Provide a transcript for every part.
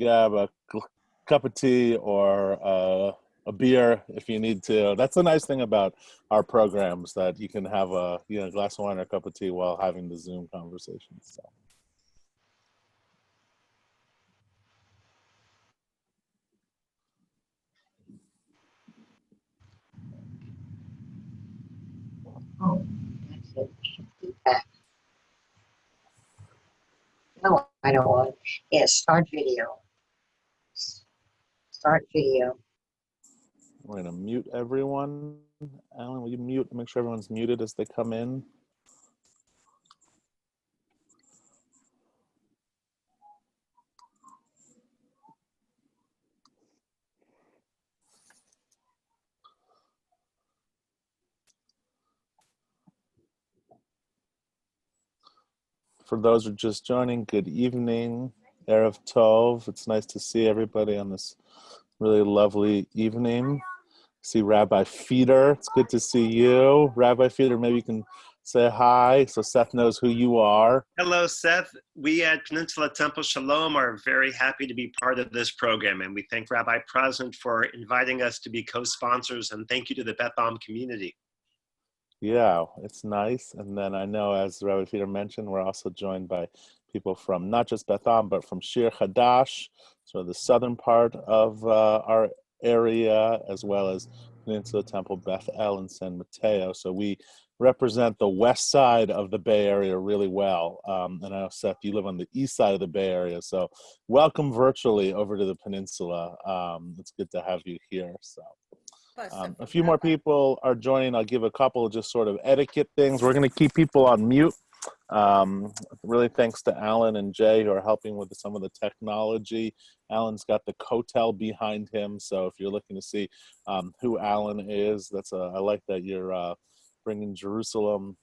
grab a cup of tea or a beer if you need to. That's the nice thing about our programs, that you can have a glass of wine or a cup of tea while having the Zoom conversation. So. Oh, that's it. Feedback. No, I know what. Yeah, start video. Start video. We're going to mute everyone. Alan, will you mute? Make sure everyone's muted as they come in. For those who are just joining, good evening, Erev Tov. It's nice to see everybody on this really lovely evening. See Rabbi Feeder, it's good to see you. Rabbi Feeder, maybe you can say hi so Seth knows who you are. Hello, Seth. We at Peninsula Temple Shalom are very happy to be part of this program, and we thank Rabbi President for inviting us to be co-sponsors, and thank you to the Beth Am community. Yeah, it's nice. And then I know, as Rabbi Feeder mentioned, we're also joined by people from not just Beth Am, but from Shir Hadash, so the southern part of our area, as well as Peninsula Temple, Beth El, and San Mateo. So we represent the west side of the Bay Area really well. And I know, Seth, you live on the east side of the Bay Area, so welcome virtually over to the peninsula. It's good to have you here. So. A few more people are joining. I'll give a couple of just sort of etiquette things. We're going to keep people on mute. Really thanks to Alan and Jay who are helping with some of the technology. Alan's got the Kotel behind him, so if you're looking to see who Alan is, I like that you're bringing Jerusalem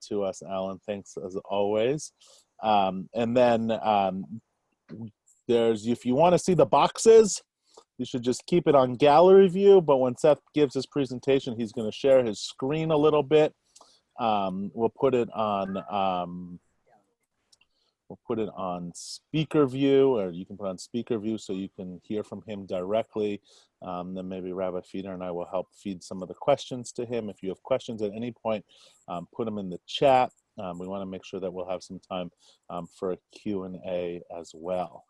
to us, Alan. Thanks as always. And then if you want to see the boxes, you should just keep it on gallery view, but when Seth gives his presentation, he's going to share his screen a little bit. We'll put it on speaker view, or you can put on speaker view so you can hear from him directly. Then maybe Rabbi Feeder and I will help feed some of the questions to him. If you have questions at any point, put them in the chat. We want to make sure that we'll have some time for a Q&A as well.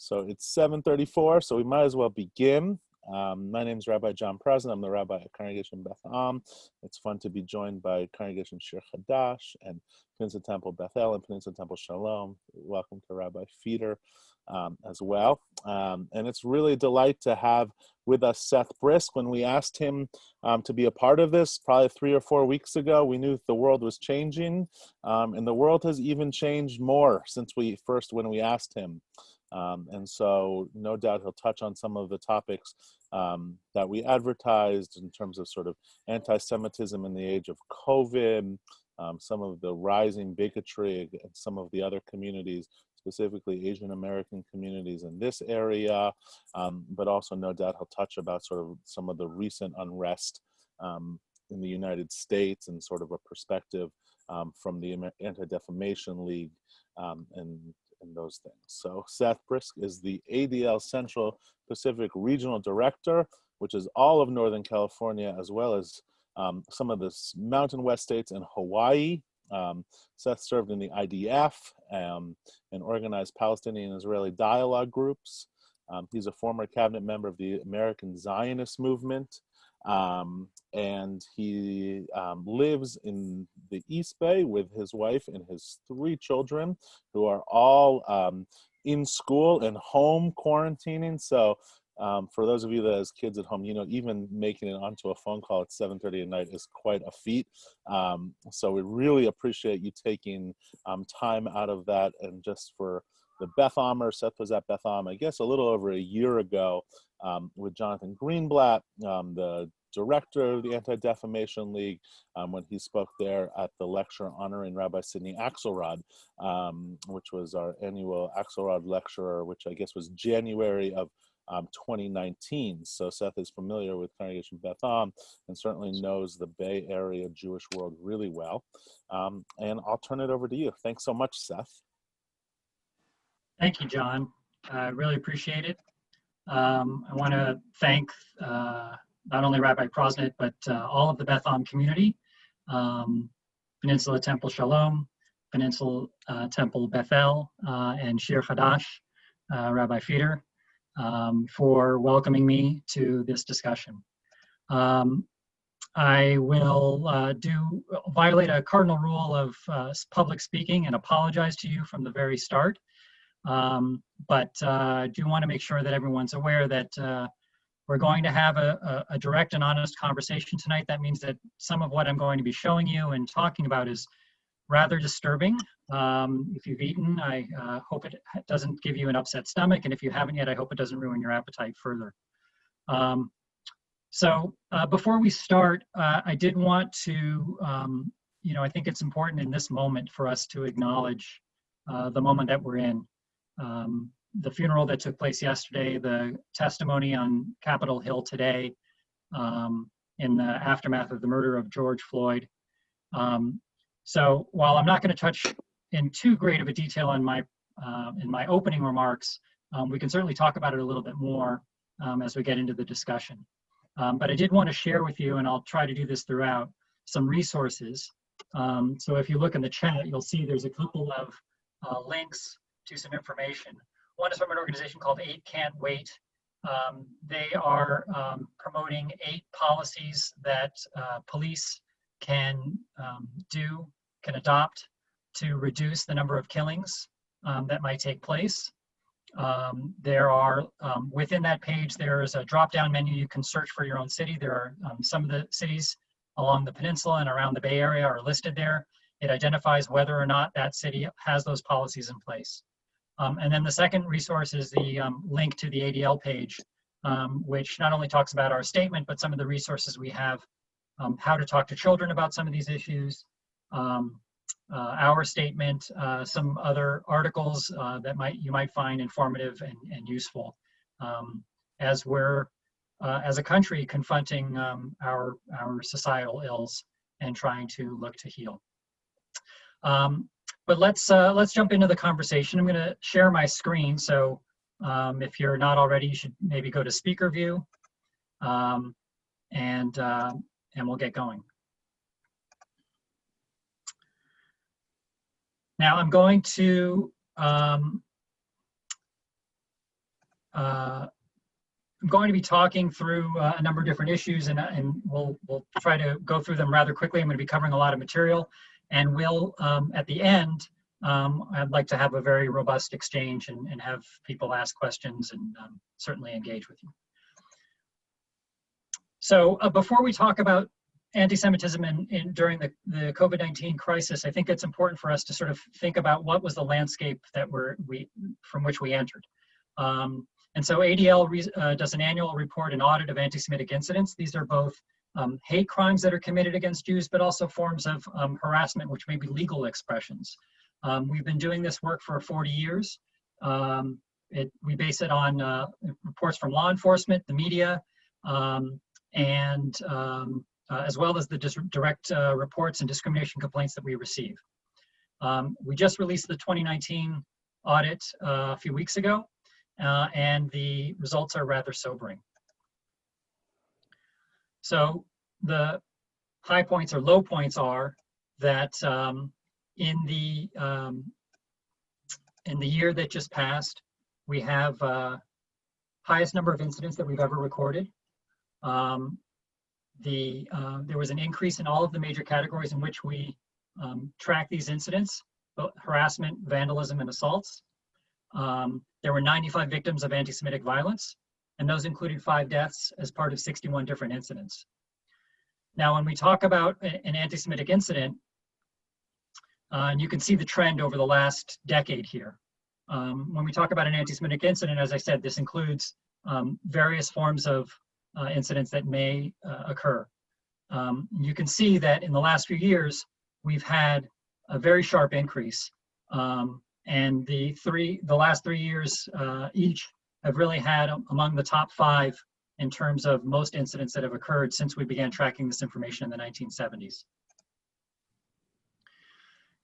So it's 7:34, so we might as well begin. My name is Rabbi John President. I'm the rabbi at Congregation Beth Am. It's fun to be joined by Congregation Shir Hadash and Peninsula Temple Beth El and Peninsula Temple Shalom. Welcome to Rabbi Feeder as well. And it's really a delight to have with us Seth Brysk. When we asked him to be a part of this, probably 3 or 4 weeks ago, we knew the world was changing, and the world has even changed more since when we asked him. And so no doubt he'll touch on some of the topics that we advertised in terms of sort of anti-Semitism in the age of COVID, some of the rising bigotry against some of the other communities, specifically Asian American communities in this area, but also no doubt he'll touch about sort of some of the recent unrest in the United States and sort of a perspective from the Anti-Defamation League and those things. So Seth Brysk is the ADL Central Pacific Regional Director, which is all of Northern California, as well as some of the Mountain West states and Hawaii. Seth served in the IDF and organized Palestinian and Israeli dialogue groups. He's a former cabinet member of the American Zionist movement. And he lives in the East Bay with his wife and his 3 children, who are all in school and home quarantining. So for those of you that has kids at home, even making it onto a phone call at 7:30 at night is quite a feat. So we really appreciate you taking time out of that. And just for the Beth Ammer, Seth was at Beth Am, I guess, a little over a year ago with Jonathan Greenblatt, the director of the Anti-Defamation League, when he spoke there at the lecture honoring Rabbi Sidney Axelrod, which was our annual Axelrod lecture, which I guess was January of 2019. So Seth is familiar with Congregation Beth Am and certainly knows the Bay Area Jewish world really well. And I'll turn it over to you. Thanks so much, Seth. Thank you, John. I really appreciate it. I want to thank not only Rabbi Prosnit, but all of the Beth Am community, Peninsula Temple Shalom, Peninsula Temple Bethel, and Shir Hadash, Rabbi Feeder, for welcoming me to this discussion. I will violate a cardinal rule of public speaking and apologize to you from the very start. But I do want to make sure that everyone's aware that we're going to have a direct and honest conversation tonight. That means that some of what I'm going to be showing you and talking about is rather disturbing. If you've eaten, I hope it doesn't give you an upset stomach, and if you haven't yet, I hope it doesn't ruin your appetite further. So before we start, I did want to, I think it's important in this moment for us to acknowledge the moment that we're in. The funeral that took place yesterday, the testimony on Capitol Hill today, in the aftermath of the murder of George Floyd. So while I'm not going to touch in too great of a detail in my opening remarks, we can certainly talk about it a little bit more as we get into the discussion. But I did want to share with you, and I'll try to do this throughout, some resources. So if you look in the chat, you'll see there's a couple of links to some information. One is from an organization called 8 Can't Wait. They are promoting 8 policies that police can adopt to reduce the number of killings that might take place. There are, within that page, there is a drop-down menu. You can search for your own city. There are some of the cities along the peninsula and around the Bay Area are listed there. It identifies whether or not that city has those policies in place. And then the second resource is the link to the ADL page, which not only talks about our statement, but some of the resources we have, how to talk to children about some of these issues, our statement, some other articles that you might find informative and useful as we're, as a country, confronting our societal ills and trying to look to heal. But let's jump into the conversation. I'm going to share my screen. So if you're not already, you should maybe go to speaker view, and we'll get going. Now I'm going to be talking through a number of different issues, and we'll try to go through them rather quickly. I'm going to be covering a lot of material. And we'll, at the end, I'd like to have a very robust exchange and have people ask questions and certainly engage with you. So before we talk about anti-Semitism during the COVID-19 crisis, I think it's important for us to sort of think about what was the landscape that from which we entered. And so ADL does an annual report and audit of anti-Semitic incidents. These are both hate crimes that are committed against Jews, but also forms of harassment, which may be legal expressions. We've been doing this work for 40 years. We base it on reports from law enforcement, the media, and as well as the direct reports and discrimination complaints that we receive. We just released the 2019 audit a few weeks ago, and the results are rather sobering. So the high points or low points are that in the year that just passed, we have highest number of incidents that we've ever recorded. There was an increase in all of the major categories in which we track these incidents, both harassment, vandalism, and assaults. There were 95 victims of anti-Semitic violence, and those included 5 deaths as part of 61 different incidents. Now, when we talk about an anti-Semitic incident, and you can see the trend over the last decade here. When we talk about an anti-Semitic incident, as I said, this includes various forms of incidents that may occur. You can see that in the last few years, we've had a very sharp increase. And the last 3 years each have really had among the top 5 in terms of most incidents that have occurred since we began tracking this information in the 1970s.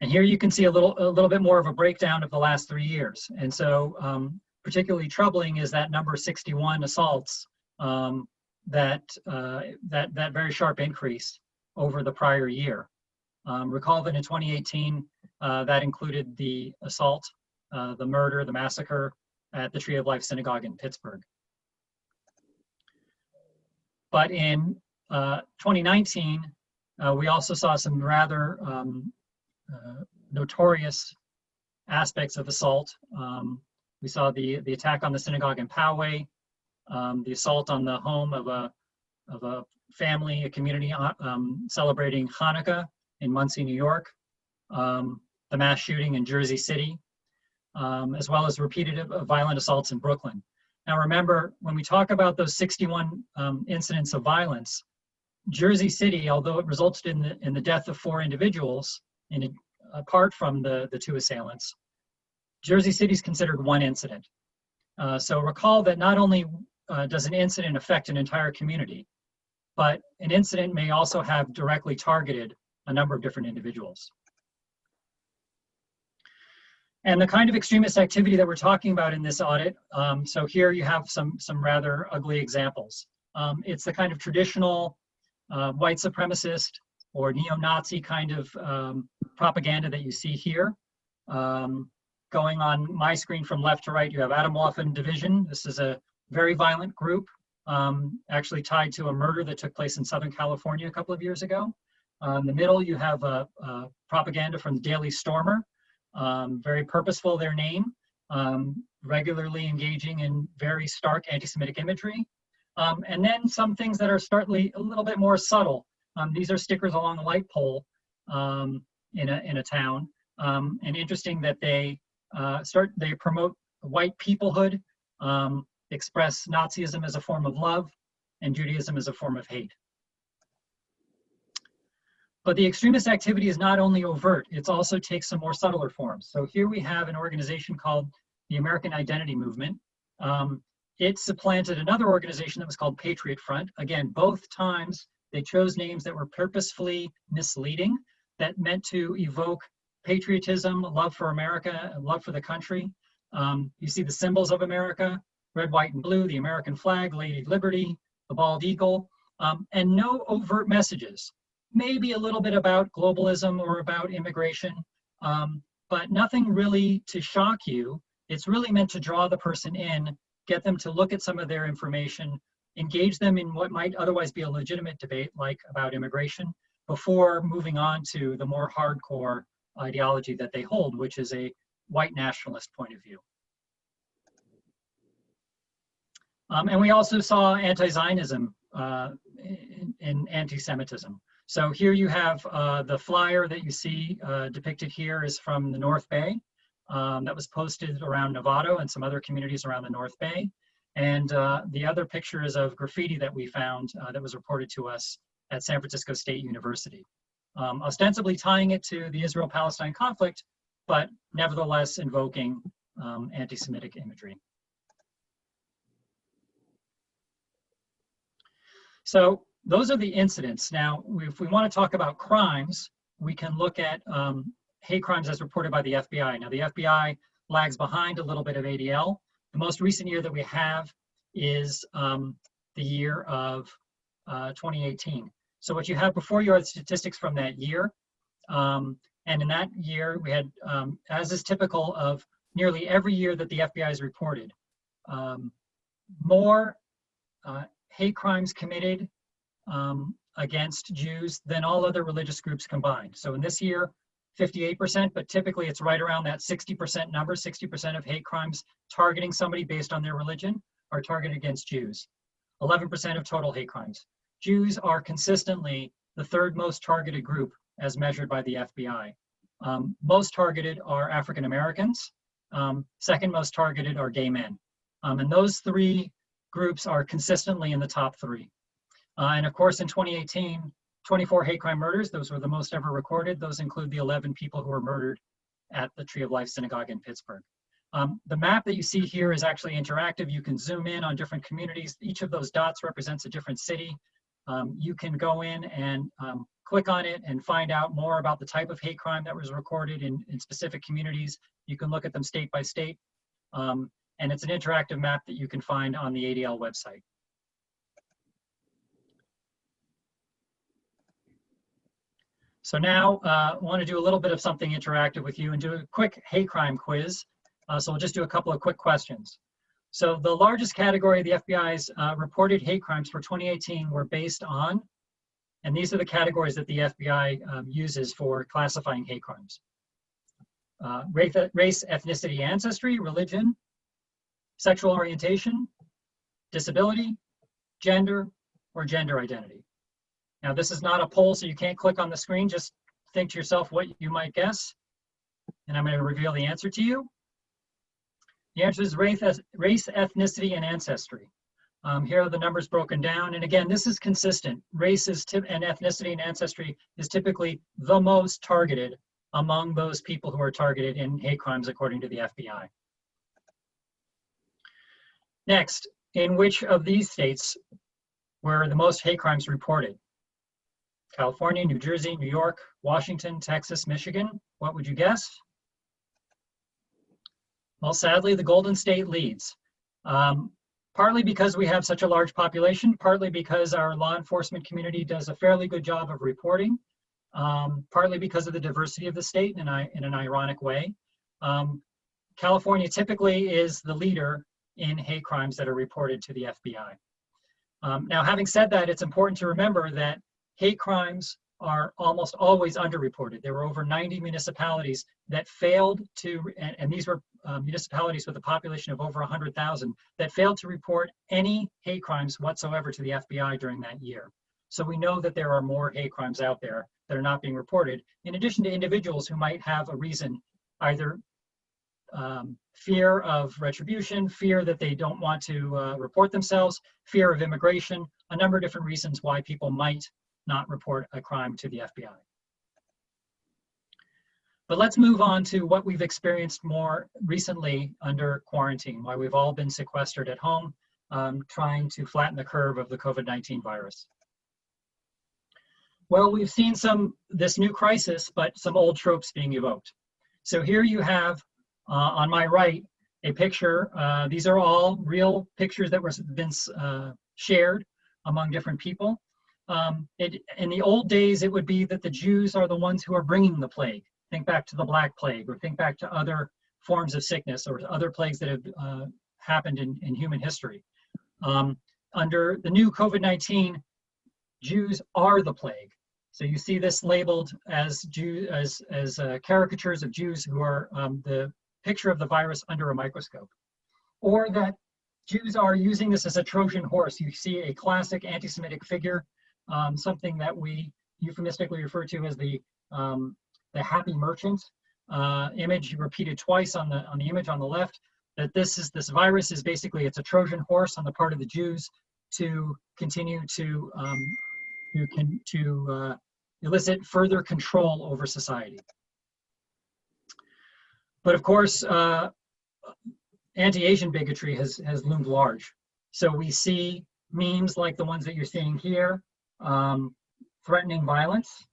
And here you can see a little bit more of a breakdown of the last 3 years. And so particularly troubling is that number 61 assaults, that very sharp increase over the prior year. Recall that in 2018, that included the assault, the murder, the massacre at the Tree of Life Synagogue in Pittsburgh. But in 2019, we also saw some rather notorious aspects of assault. We saw the attack on the synagogue in Poway, the assault on the home of a family, a community celebrating Hanukkah in Muncie, New York, the mass shooting in Jersey City, as well as repeated violent assaults in Brooklyn. Now remember, when we talk about those 61 incidents of violence, Jersey City, although it resulted in the death of 4 individuals, apart from the 2 assailants, Jersey City is considered one incident. So recall that not only does an incident affect an entire community, but an incident may also have directly targeted a number of different individuals. And the kind of extremist activity that we're talking about in this audit, so here you have some rather ugly examples. It's the kind of traditional white supremacist or neo-Nazi kind of propaganda that you see here. Going on my screen from left to right, you have Atomwaffen Division. This is a very violent group, actually tied to a murder that took place in Southern California a couple of years ago. In the middle, you have propaganda from the Daily Stormer. Very purposeful, their name, regularly engaging in very stark anti-Semitic imagery. And then some things that are a little bit more subtle. These are stickers along a light pole in a town. And interesting that they promote white peoplehood, express Nazism as a form of love, and Judaism as a form of hate. But the extremist activity is not only overt, it also takes some more subtler forms. So here we have an organization called the American Identity Movement. It supplanted another organization that was called Patriot Front. Again, both times they chose names that were purposefully misleading, that meant to evoke patriotism, love for America, and love for the country. You see the symbols of America, red, white, and blue, the American flag, Lady Liberty, the bald eagle, and no overt messages. Maybe a little bit about globalism or about immigration, but nothing really to shock you. It's really meant to draw the person in, get them to look at some of their information, engage them in what might otherwise be a legitimate debate, like about immigration, before moving on to the more hardcore ideology that they hold, which is a white nationalist point of view. And we also saw anti-Zionism in anti-Semitism. So here you have the flyer that you see depicted here is from the North Bay. That was posted around Novato and some other communities around the North Bay. And the other picture is of graffiti that we found that was reported to us at San Francisco State University. Ostensibly tying it to the Israel-Palestine conflict, but nevertheless invoking anti-Semitic imagery. So those are the incidents. Now, if we want to talk about crimes, we can look at hate crimes as reported by the FBI. Now, the FBI lags behind a little bit of ADL. The most recent year that we have is the year of 2018. So what you have before you are the statistics from that year. And in that year, we had, as is typical of nearly every year that the FBI has reported, more hate crimes committed against Jews than all other religious groups combined. So in this year, 58%, but typically it's right around that 60% number. 60% of hate crimes targeting somebody based on their religion are targeted against Jews. 11% of total hate crimes. Jews are consistently the third most targeted group as measured by the FBI. Most targeted are African Americans. Second most targeted are gay men. And those 3 groups are consistently in the top 3. And of course, in 2018, 24 hate crime murders, those were the most ever recorded. Those include the 11 people who were murdered at the Tree of Life Synagogue in Pittsburgh. The map that you see here is actually interactive. You can zoom in on different communities. Each of those dots represents a different city. You can go in and click on it and find out more about the type of hate crime that was recorded in specific communities. You can look at them state by state. and it's an interactive map that you can find on the ADL website. So now I want to do a little bit of something interactive with you and do a quick hate crime quiz. So we'll just do a couple of quick questions. So the largest category of the FBI's reported hate crimes for 2018 were based on, and these are the categories that the FBI uses for classifying hate crimes. Race, ethnicity, ancestry, religion, sexual orientation, disability, gender, or gender identity. Now, this is not a poll, so you can't click on the screen. Just think to yourself what you might guess, and I'm going to reveal the answer to you. The answer is race, ethnicity, and ancestry. Here are the numbers broken down, and again, this is consistent. Race and ethnicity and ancestry is typically the most targeted among those people who are targeted in hate crimes, according to the FBI. Next, in which of these states were the most hate crimes reported? California, New Jersey, New York, Washington, Texas, Michigan. What would you guess? Well, sadly, the Golden State leads. Partly because we have such a large population, partly because our law enforcement community does a fairly good job of reporting, partly because of the diversity of the state in an ironic way. California typically is the leader in hate crimes that are reported to the FBI. Now, having said that, it's important to remember that hate crimes are almost always underreported. There were over 90 municipalities that failed to, and these were municipalities with a population of over 100,000 that failed to report any hate crimes whatsoever to the FBI during that year. So we know that there are more hate crimes out there that are not being reported, in addition to individuals who might have a reason, either fear of retribution, fear that they don't want to report themselves, fear of immigration, a number of different reasons why people might not report a crime to the FBI. But let's move on to what we've experienced more recently under quarantine, why we've all been sequestered at home, trying to flatten the curve of the COVID-19 virus. Well, we've seen this new crisis, but some old tropes being evoked. So here you have, on my right, a picture. These are all real pictures that were been shared among different people. In the old days, it would be that the Jews are the ones who are bringing the plague. Think back to the Black Plague, or think back to other forms of sickness or other plagues that have happened in human history. Under the new COVID-19, Jews are the plague. So you see this labeled as caricatures of Jews who are the picture of the virus under a microscope. Or that Jews are using this as a Trojan horse. You see a classic anti-Semitic figure, something that we euphemistically refer to as the happy merchant image, repeated twice on the image on the left. That this virus is basically, it's a Trojan horse on the part of the Jews to continue to elicit further control over society. But of course, anti-Asian bigotry has loomed large. So we see memes like the ones that you're seeing here, threatening violence,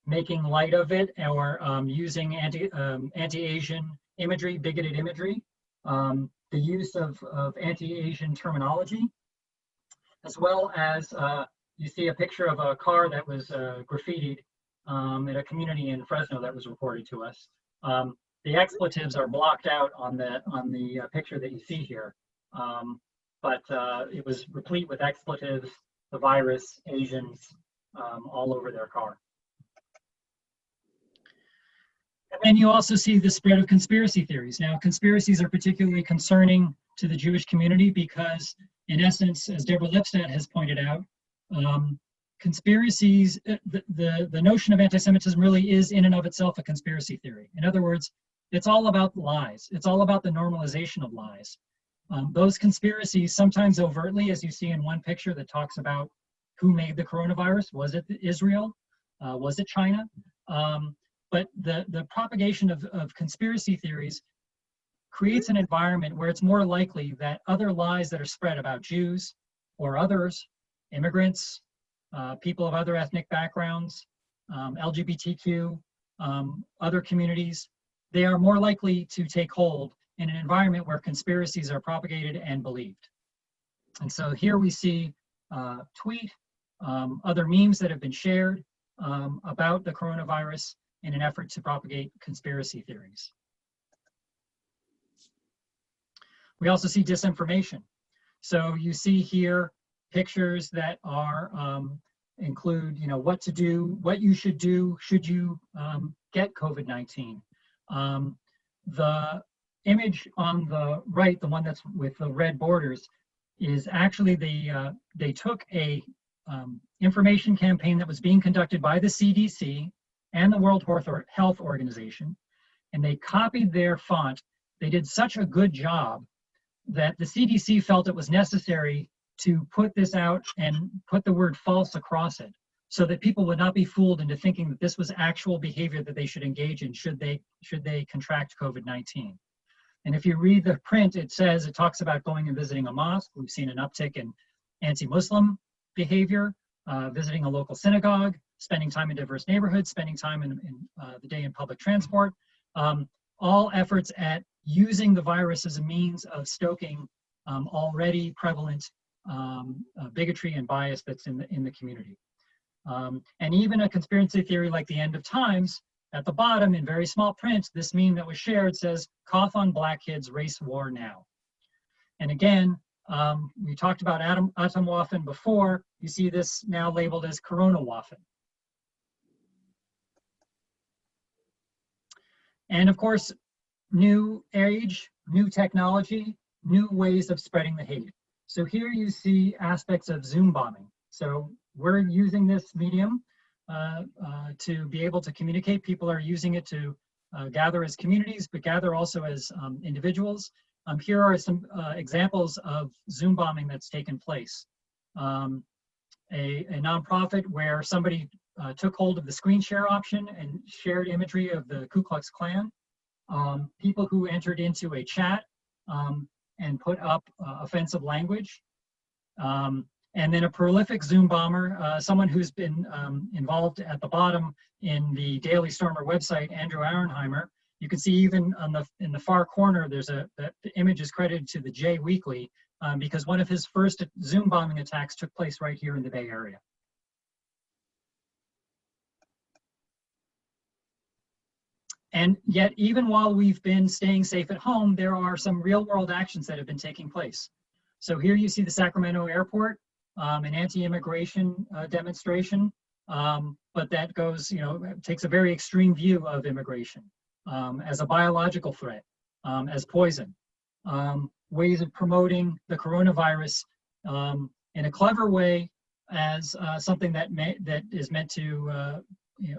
making light of it, or using anti-Asian imagery, bigoted imagery, the use of anti-Asian terminology, as well as you see a picture of a car that was graffitied in a community in Fresno that was reported to us. The expletives are blocked out on the picture that you see here, but it was replete with expletives, the virus, Asians, all over their car. And then you also see the spread of conspiracy theories. Now, conspiracies are particularly concerning to the Jewish community because, in essence, as Deborah Lipstadt has pointed out, conspiracies, the notion of anti-Semitism really is in and of itself a conspiracy theory. In other words, it's all about lies. It's all about the normalization of lies. Those conspiracies, sometimes overtly, as you see in one picture that talks about who made the coronavirus. Was it Israel? Was it China? But the propagation of conspiracy theories creates an environment where it's more likely that other lies that are spread about Jews or others, immigrants, people of other ethnic backgrounds, LGBTQ, other communities, they are more likely to take hold in an environment where conspiracies are propagated and believed. And so here we see tweet, other memes that have been shared about the coronavirus in an effort to propagate conspiracy theories. We also see disinformation. So you see here pictures that are include, what to do, what you should do should you get COVID-19. The image on the right, the one that's with the red borders, is actually they took a information campaign that was being conducted by the CDC and the World Health Organization, and they copied their font. They did such a good job that the CDC felt it was necessary to put this out and put the word false across it so that people would not be fooled into thinking that this was actual behavior that they should engage in should they contract COVID-19. And if you read the print, it talks about going and visiting a mosque. We've seen an uptick in anti-Muslim behavior, visiting a local synagogue, spending time in diverse neighborhoods, spending time in the day in public transport, all efforts at using the virus as a means of stoking already prevalent bigotry and bias that's in the community. And even a conspiracy theory like the end of times, at the bottom in very small print, this meme that was shared says, "Cough on black kids, race war now." And again, we talked about Atomwaffen before. You see this now labeled as Coronawaffen. And of course, new age, new technology, new ways of spreading the hate. So here you see aspects of Zoombombing. So we're using this medium to be able to communicate. People are using it to gather as communities, but gather also as individuals. Here are some examples of Zoombombing that's taken place. A nonprofit where somebody took hold of the screen share option and shared imagery of the Ku Klux Klan. People who entered into a chat and put up offensive language. And then a prolific Zoom bomber, someone who's been involved at the bottom in the Daily Stormer website, Andrew Auernheimer. You can see even in the far corner, the image is credited to the J Weekly because one of his first Zoom bombing attacks took place right here in the Bay Area. And yet, even while we've been staying safe at home, there are some real world actions that have been taking place. So here you see the Sacramento airport, an anti-immigration demonstration, but that goes, takes a very extreme view of immigration as a biological threat, as poison, ways of promoting the coronavirus in a clever way as something that is meant to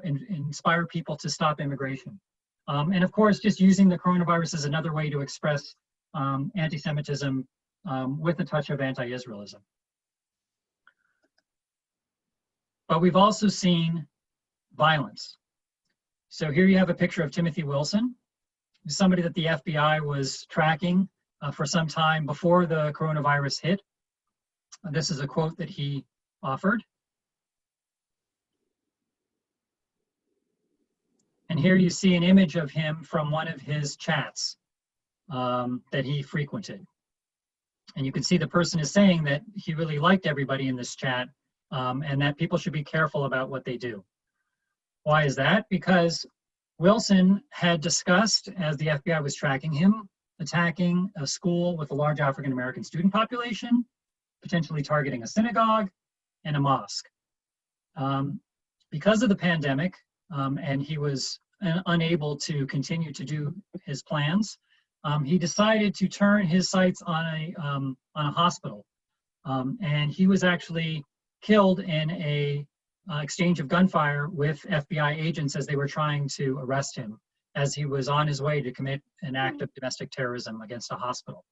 inspire people to stop immigration. And of course, just using the coronavirus as another way to express anti-Semitism with a touch of anti-Israelism. But we've also seen violence. So here you have a picture of Timothy Wilson, somebody that the FBI was tracking for some time before the coronavirus hit. This is a quote that he offered. And here you see an image of him from one of his chats that he frequented. And you can see the person is saying that he really liked everybody in this chat and that people should be careful about what they do. Why is that? Because Wilson had discussed, as the FBI was tracking him, attacking a school with a large African-American student population, potentially targeting a synagogue and a mosque. Because of the pandemic, and he was unable to continue to do his plans, he decided to turn his sights on a hospital. And he was actually killed in a exchange of gunfire with FBI agents as they were trying to arrest him as he was on his way to commit an act of domestic terrorism against a hospital.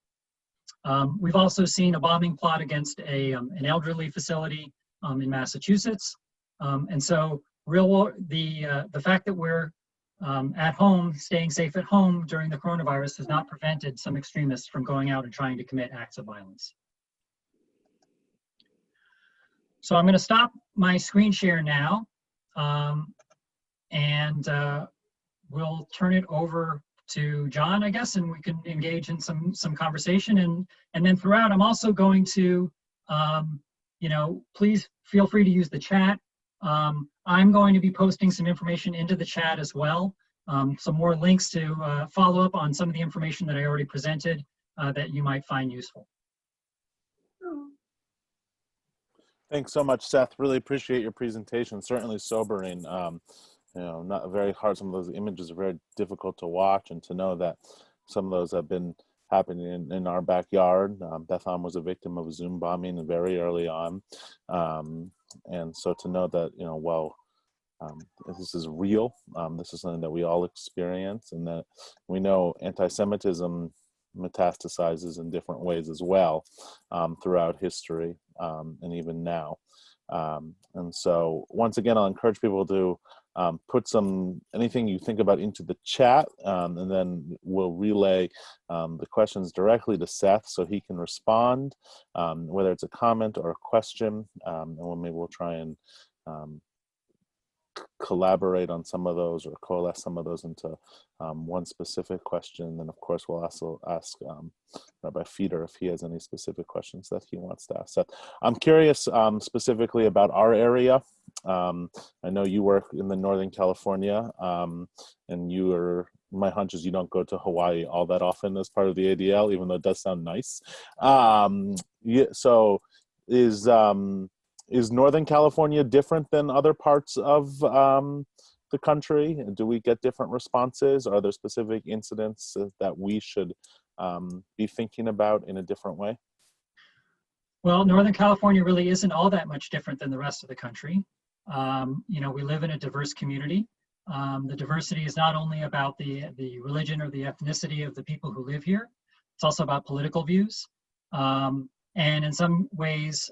We've also seen a bombing plot against an elderly facility in Massachusetts. And so the fact that we're at home, staying safe at home during the coronavirus has not prevented some extremists from going out and trying to commit acts of violence. So I'm going to stop my screen share now, and we'll turn it over to John, I guess, and we can engage in some conversation. And then throughout, I'm also going to, please feel free to use the chat. I'm going to be posting some information into the chat as well. Some more links to follow up on some of the information that I already presented that you might find useful. Thanks so much, Seth. Really appreciate your presentation. Certainly sobering. Not very hard. Some of those images are very difficult to watch, and to know that some of those have been happening in our backyard. Beth Am was a victim of a Zoom bombing very early on. And so to know that, this is real. This is something that we all experience, and that we know anti-Semitism metastasizes in different ways as well throughout history and even now. And so once again, I'll encourage people to put anything you think about into the chat, and then we'll relay the questions directly to Seth so he can respond, whether it's a comment or a question, and maybe we'll try and collaborate on some of those or coalesce some of those into one specific question. And of course, we'll also ask Rabbi Feder if he has any specific questions that he wants to ask. So I'm curious specifically about our area. I know you work in the Northern California, and my hunch is you don't go to Hawaii all that often as part of the ADL, even though it does sound nice. So is Northern California different than other parts of the country? Do we get different responses? Are there specific incidents that we should be thinking about in a different way? Well, Northern California really isn't all that much different than the rest of the country. We live in a diverse community. The diversity is not only about the religion or the ethnicity of the people who live here, it's also about political views. And in some ways,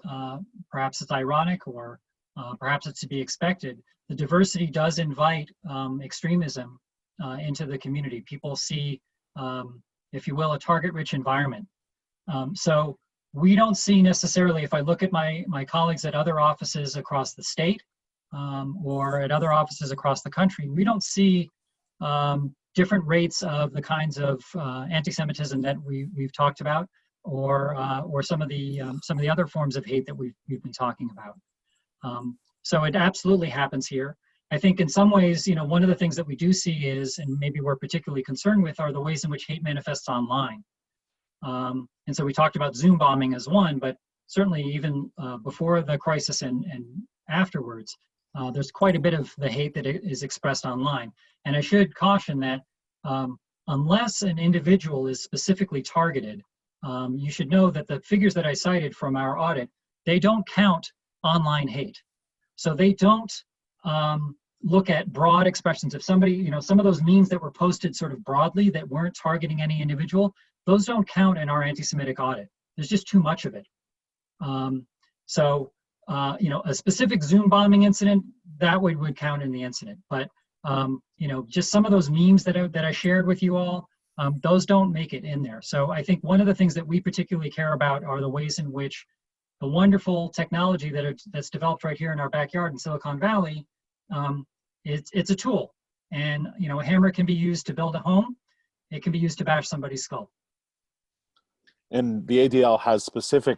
perhaps it's ironic, or perhaps it's to be expected, the diversity does invite extremism into the community. People see, if you will, a target-rich environment. So we don't see necessarily, if I look at my colleagues at other offices across the state or at other offices across the country, we don't see different rates of the kinds of anti-Semitism that we've talked about, or some of the other forms of hate that we've been talking about. So it absolutely happens here. I think in some ways, one of the things that we do see is, and maybe we're particularly concerned with, are the ways in which hate manifests online. And so we talked about Zoombombing as one, but certainly even before the crisis and afterwards, there's quite a bit of the hate that is expressed online. And I should caution that unless an individual is specifically targeted, you should know that the figures that I cited from our audit, they don't count online hate. So they don't look at broad expressions. If somebody, some of those memes that were posted sort of broadly that weren't targeting any individual, those don't count in our anti-Semitic audit. There's just too much of it. A specific Zoom bombing incident, that would count in the incident. But, just some of those memes that I shared with you all, those don't make it in there. So I think one of the things that we particularly care about are the ways in which the wonderful technology that's developed right here in our backyard in Silicon Valley, it's a tool. And, a hammer can be used to build a home. It can be used to bash somebody's skull. And the ADL has specific,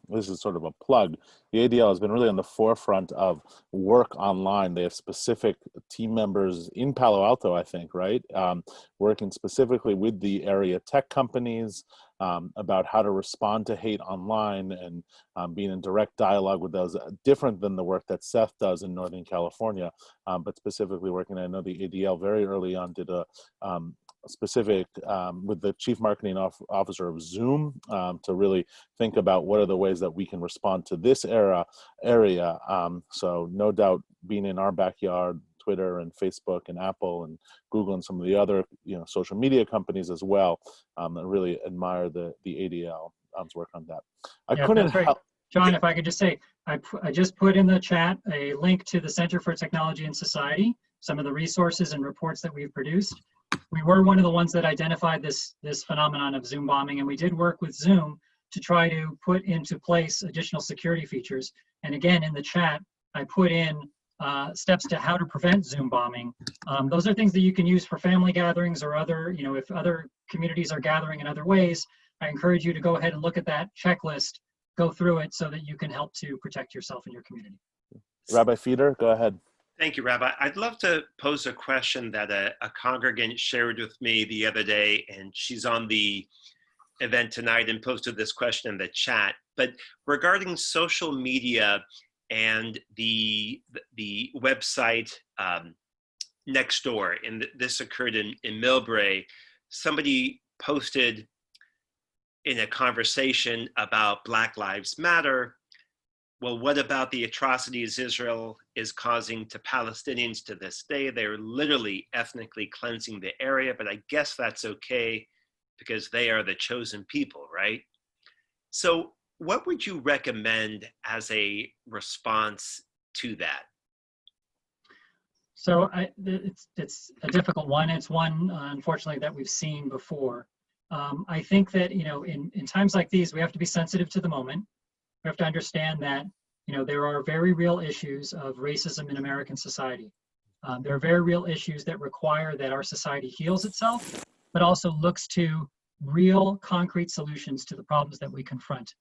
this is sort of a plug, the ADL has been really on the forefront of work online. They have specific team members in Palo Alto, I think, right? Working specifically with the area tech companies about how to respond to hate online, and being in direct dialogue with those, different than the work that Seth does in Northern California, but specifically working, I know the ADL very early on did a specific with the chief marketing officer of Zoom to really think about what are the ways that we can respond to this area. So no doubt, being in our backyard, Twitter and Facebook and Apple and Google and some of the other social media companies as well, I really admire the ADL's work on that. That's right. John, if I could just say, I just put in the chat a link to the Center for Technology and Society, some of the resources and reports that we've produced. We were one of the ones that identified this phenomenon of Zoom bombing, and we did work with Zoom to try to put into place additional security features. And again, in the chat, I put in steps to how to prevent Zoom bombing. Those are things that you can use for family gatherings or other, if other communities are gathering in other ways. I encourage you to go ahead and look at that checklist, go through it so that you can help to protect yourself and your community. Rabbi Feeder, go ahead. Thank you, Rabbi. I'd love to pose a question that a congregant shared with me the other day, and she's on the event tonight and posted this question in the chat. But regarding social media and the website Nextdoor, and this occurred in Millbrae, somebody posted in a conversation about Black Lives Matter, well, what about the atrocities Israel is causing to Palestinians to this day? They're literally ethnically cleansing the area, but I guess that's okay because they are the chosen people, right? So what would you recommend as a response to that? So it's a difficult one. It's one, unfortunately, that we've seen before. I think that, in times like these, we have to be sensitive to the moment. We have to understand that, there are very real issues of racism in American society. There are very real issues that require that our society heals itself, but also looks to real concrete solutions to the problems that we confront.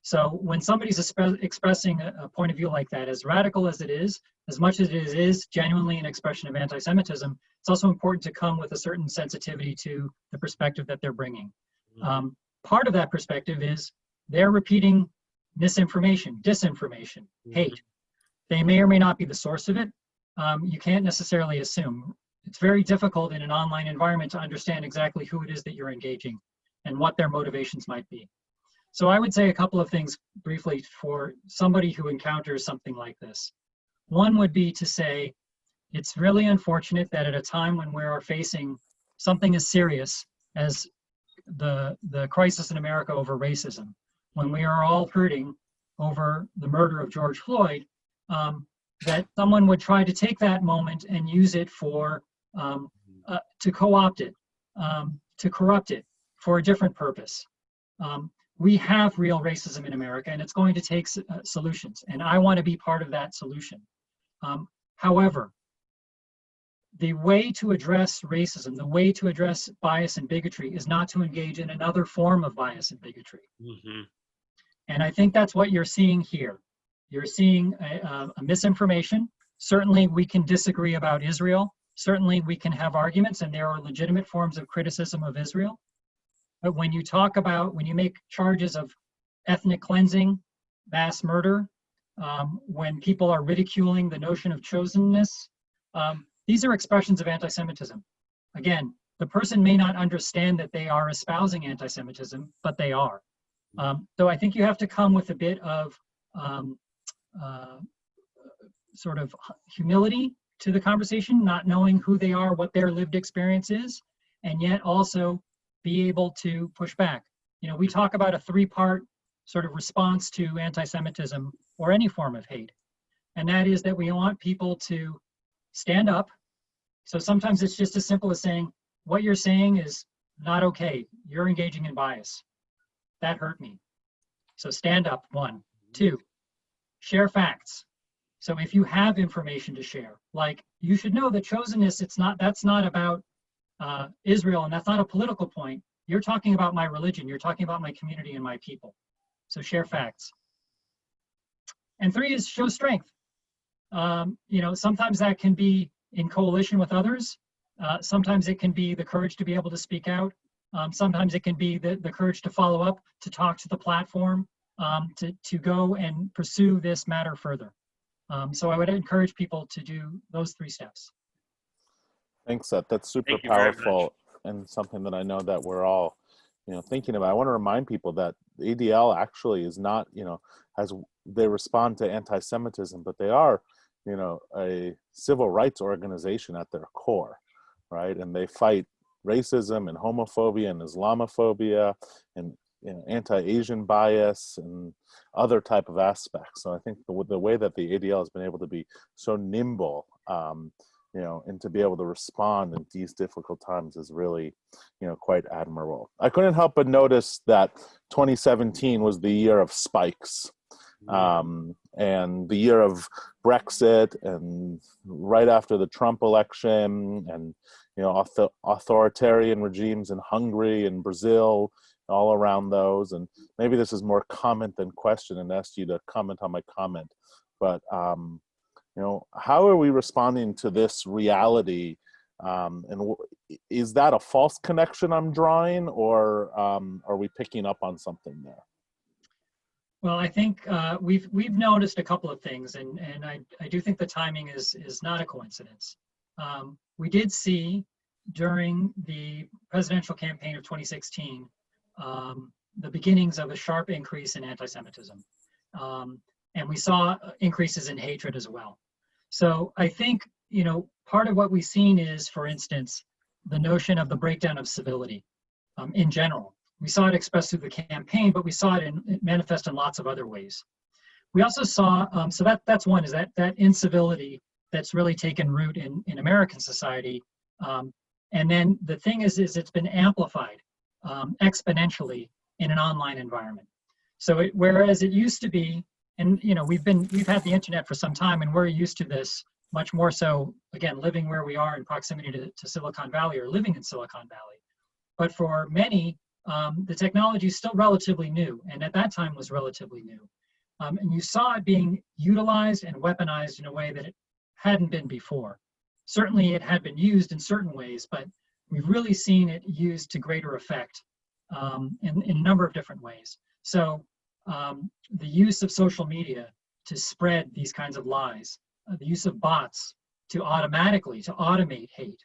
So when somebody's expressing a point of view like that, as radical as it is, as much as it is genuinely an expression of anti-Semitism, it's also important to come with a certain sensitivity to the perspective that they're bringing. Part of that perspective is they're repeating misinformation, disinformation, hate. They may or may not be the source of it. You can't necessarily assume. It's very difficult in an online environment to understand exactly who it is that you're engaging and what their motivations might be. So I would say a couple of things briefly for somebody who encounters something like this. One would be to say, it's really unfortunate that at a time when we are facing something as serious as the crisis in America over racism, when we are all hurting over the murder of George Floyd, that someone would try to take that moment and use it for, to co-opt it, to corrupt it for a different purpose. We have real racism in America, and it's going to take solutions, and I want to be part of that solution. However, the way to address racism, the way to address bias and bigotry is not to engage in another form of bias and bigotry. And I think that's what you're seeing here. You're seeing a misinformation. Certainly we can disagree about Israel. Certainly we can have arguments, and there are legitimate forms of criticism of Israel. But when you talk about, when you make charges of ethnic cleansing, mass murder, when people are ridiculing the notion of chosenness, these are expressions of anti-Semitism. Again, the person may not understand that they are espousing anti-Semitism, but they are. So I think you have to come with a bit of sort of humility to the conversation, not knowing who they are, what their lived experience is, and yet also be able to push back. We talk about a three-part sort of response to anti-Semitism or any form of hate. And that is that we want people to stand up. So sometimes it's just as simple as saying, what you're saying is not okay. You're engaging in bias. That hurt me. So stand up, 1. 2, share facts. So if you have information to share, like you should know that chosenness, that's not about Israel, and that's not a political point. You're talking about my religion. You're talking about my community and my people. So share facts. And 3 is show strength. Sometimes that can be in coalition with others. Sometimes it can be the courage to be able to speak out. Sometimes it can be the courage to follow up, to talk to the platform, to go and pursue this matter further. So I would encourage people to do those 3 steps. Thanks, Seth. That's super powerful and something that I know that we're all, thinking about. I want to remind people that the ADL actually is not, they respond to anti-Semitism, but they are, a civil rights organization at their core, right? And they fight racism and homophobia and Islamophobia and anti-Asian bias and other type of aspects. So I think the way that the ADL has been able to be so nimble, and to be able to respond in these difficult times is really, quite admirable. I couldn't help but notice that 2017 was the year of spikes. And the year of Brexit, and right after the Trump election, and authoritarian regimes in Hungary and Brazil, all around those. And maybe this is more comment than question, and ask you to comment on my comment. But how are we responding to this reality? And is that a false connection I'm drawing, or are we picking up on something there? Well, I think we've noticed a couple of things, and I do think the timing is not a coincidence. We did see during the presidential campaign of 2016 the beginnings of a sharp increase in anti-Semitism, and we saw increases in hatred as well. So I think part of what we've seen is, for instance, the notion of the breakdown of civility in general. We saw it expressed through the campaign, but we saw it manifest in lots of other ways. We also saw, so that's one, is that incivility that's really taken root in American society. And then the thing is it's been amplified exponentially in an online environment. So whereas it used to be, and we've had the internet for some time, and we're used to this much more so, again, living where we are in proximity to Silicon Valley, or living in Silicon Valley. But for many, the technology is still relatively new, and at that time was relatively new. And you saw it being utilized and weaponized in a way that it hadn't been before. Certainly it had been used in certain ways, but we've really seen it used to greater effect in a number of different ways. So the use of social media to spread these kinds of lies, the use of bots to automate hate,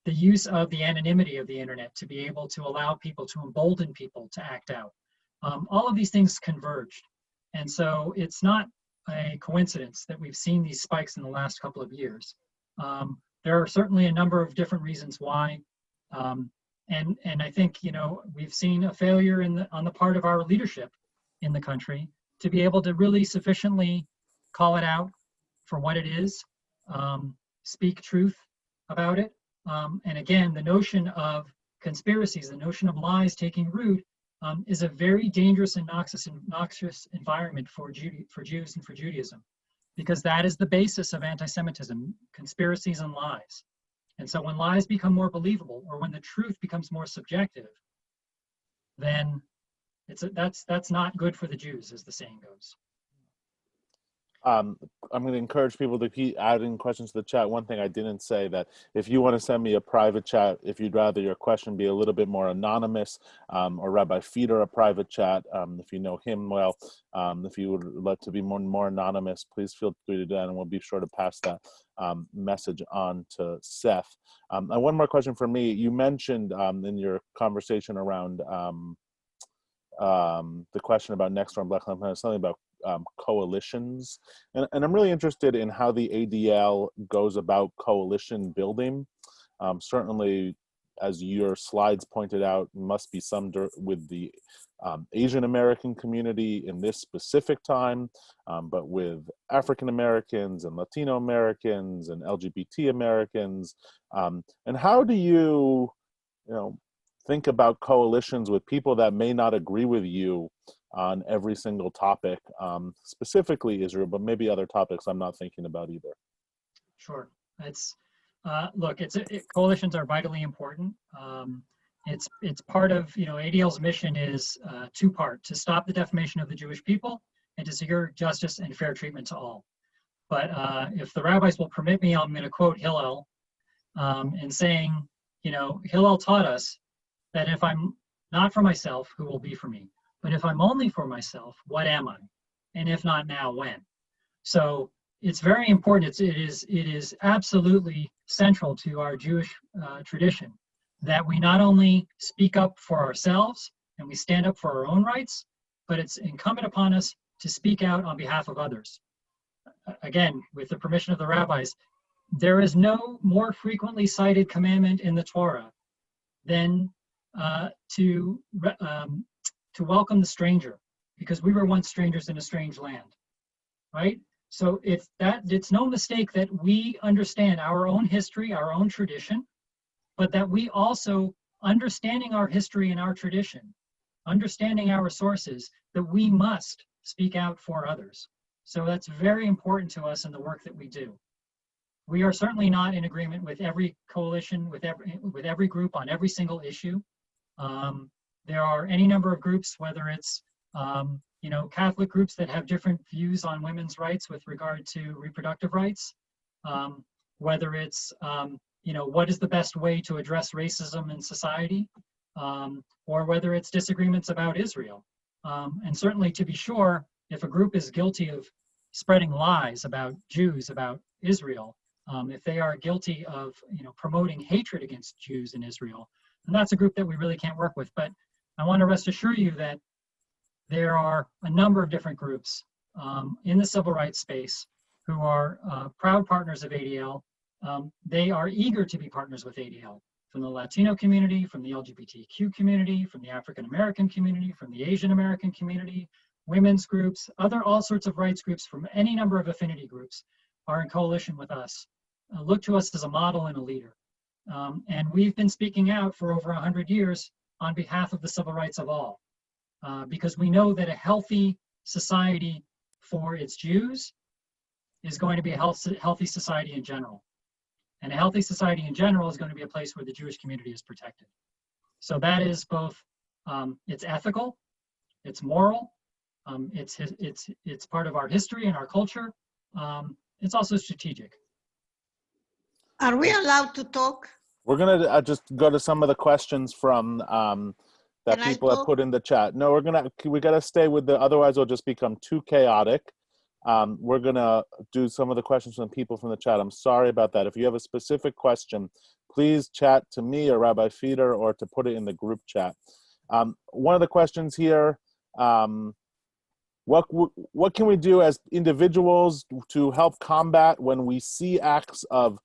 the use of the anonymity of the internet to be able to allow people, to embolden people to act out. All of these things converged. And so it's not a coincidence that we've seen these spikes in the last couple of years. There are certainly a number of different reasons why. And I think, we've seen a failure on the part of our leadership in the country to be able to really sufficiently call it out for what it is, speak truth about it. And again, the notion of conspiracies, the notion of lies taking root is a very dangerous and noxious environment for Jews and for Judaism, because that is the basis of anti-Semitism, conspiracies and lies. And so when lies become more believable, or when the truth becomes more subjective, then that's not good for the Jews, as the saying goes. I'm going to encourage people to keep adding questions to the chat. One thing I didn't say, that if you want to send me a private chat, if you'd rather your question be a little bit more anonymous, or Rabbi Feeder a private chat, if you know him well, if you would like to be more anonymous, please feel free to do that, and we'll be sure to pass that message on to Seth. And one more question for me. You mentioned in your conversation around the question about Next Door and Black Lives Matter, something about coalitions, and I'm really interested in how the ADL goes about coalition building. Certainly, as your slides pointed out, must be some with the Asian American community in this specific time, but with African Americans and Latino Americans and LGBT Americans. And how do you think about coalitions with people that may not agree with you on every single topic, specifically Israel, but maybe other topics I'm not thinking about either? Sure. Look, coalitions are vitally important. It's part of, ADL's mission is two-part: to stop the defamation of the Jewish people and to secure justice and fair treatment to all. But if the rabbis will permit me, I'm going to quote Hillel in saying, Hillel taught us that if I'm not for myself, who will be for me? But if I'm only for myself, what am I? And if not now, when? So it's very important. It is absolutely central to our Jewish tradition that we not only speak up for ourselves and we stand up for our own rights, but it's incumbent upon us to speak out on behalf of others. Again, with the permission of the rabbis, there is no more frequently cited commandment in the Torah than to welcome the stranger, because we were once strangers in a strange land, right? So it's no mistake that we understand our own history, our own tradition, but that we also, understanding our history and our tradition, understanding our sources, that we must speak out for others. So that's very important to us in the work that we do. We are certainly not in agreement with every coalition, with every group on every single issue. There are any number of groups, whether it's Catholic groups that have different views on women's rights with regard to reproductive rights, whether it's what is the best way to address racism in society, or whether it's disagreements about Israel. And certainly, to be sure, if a group is guilty of spreading lies about Jews, about Israel, if they are guilty of promoting hatred against Jews in Israel, then that's a group that we really can't work with. But I want to rest assure you that there are a number of different groups in the civil rights space who are proud partners of ADL. They are eager to be partners with ADL, from the Latino community, from the LGBTQ community, from the African American community, from the Asian American community, women's groups, all sorts of rights groups from any number of affinity groups are in coalition with us. Look to us as a model and a leader. And we've been speaking out for over 100 years on behalf of the civil rights of all, because we know that a healthy society for its Jews is going to be a healthy society in general. And a healthy society in general is going to be a place where the Jewish community is protected. So that is both, it's ethical, it's moral, it's part of our history and our culture. It's also strategic. Are we allowed to talk? We're gonna just go to some of the questions from that Can I people have talk? put in the chat. No, we gotta stay with otherwise it'll just become too chaotic. We're gonna do some of the questions from people from the chat. I'm sorry about that. If you have a specific question, please chat to me or Rabbi Fieder or to put it in the group chat. One of the questions here, what can we do as individuals to help combat when we see acts of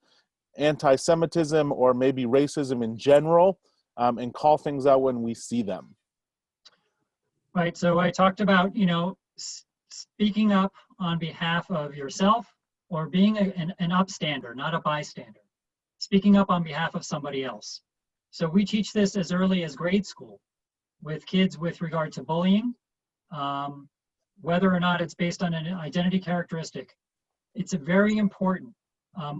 anti-Semitism or maybe racism in general, and call things out when we see them? Right, so I talked about, speaking up on behalf of yourself or being an upstander, not a bystander. Speaking up on behalf of somebody else. So we teach this as early as grade school with kids with regard to bullying, whether or not it's based on an identity characteristic. It's very important.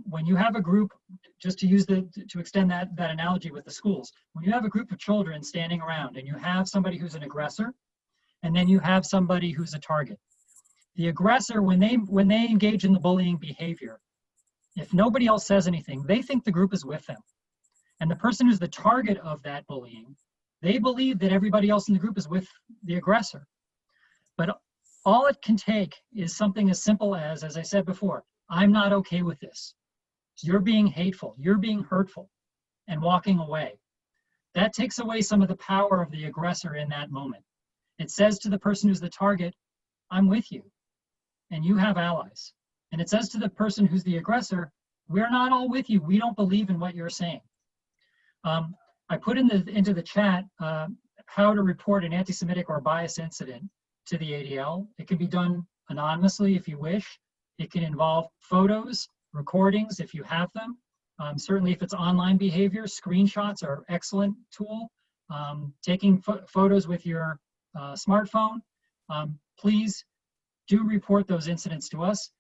When you have a group, just to extend that analogy with the schools, when you have a group of children standing around and you have somebody who's an aggressor, and then you have somebody who's a target. The aggressor, when they engage in the bullying behavior, if nobody else says anything, they think the group is with them. And the person who's the target of that bullying, they believe that everybody else in the group is with the aggressor. But all it can take is something as simple as I said before, I'm not okay with this. You're being hateful, you're being hurtful, and walking away. That takes away some of the power of the aggressor in that moment. It says to the person who's the target, I'm with you, and you have allies. And it says to the person who's the aggressor, we're not all with you. We don't believe in what you're saying. I put into the chat how to report an anti-Semitic or bias incident to the ADL. It can be done anonymously if you wish. It can involve photos, recordings if you have them. Certainly if it's online behavior, screenshots are an excellent tool. Taking photos with your smartphone. Please do report those incidents to us.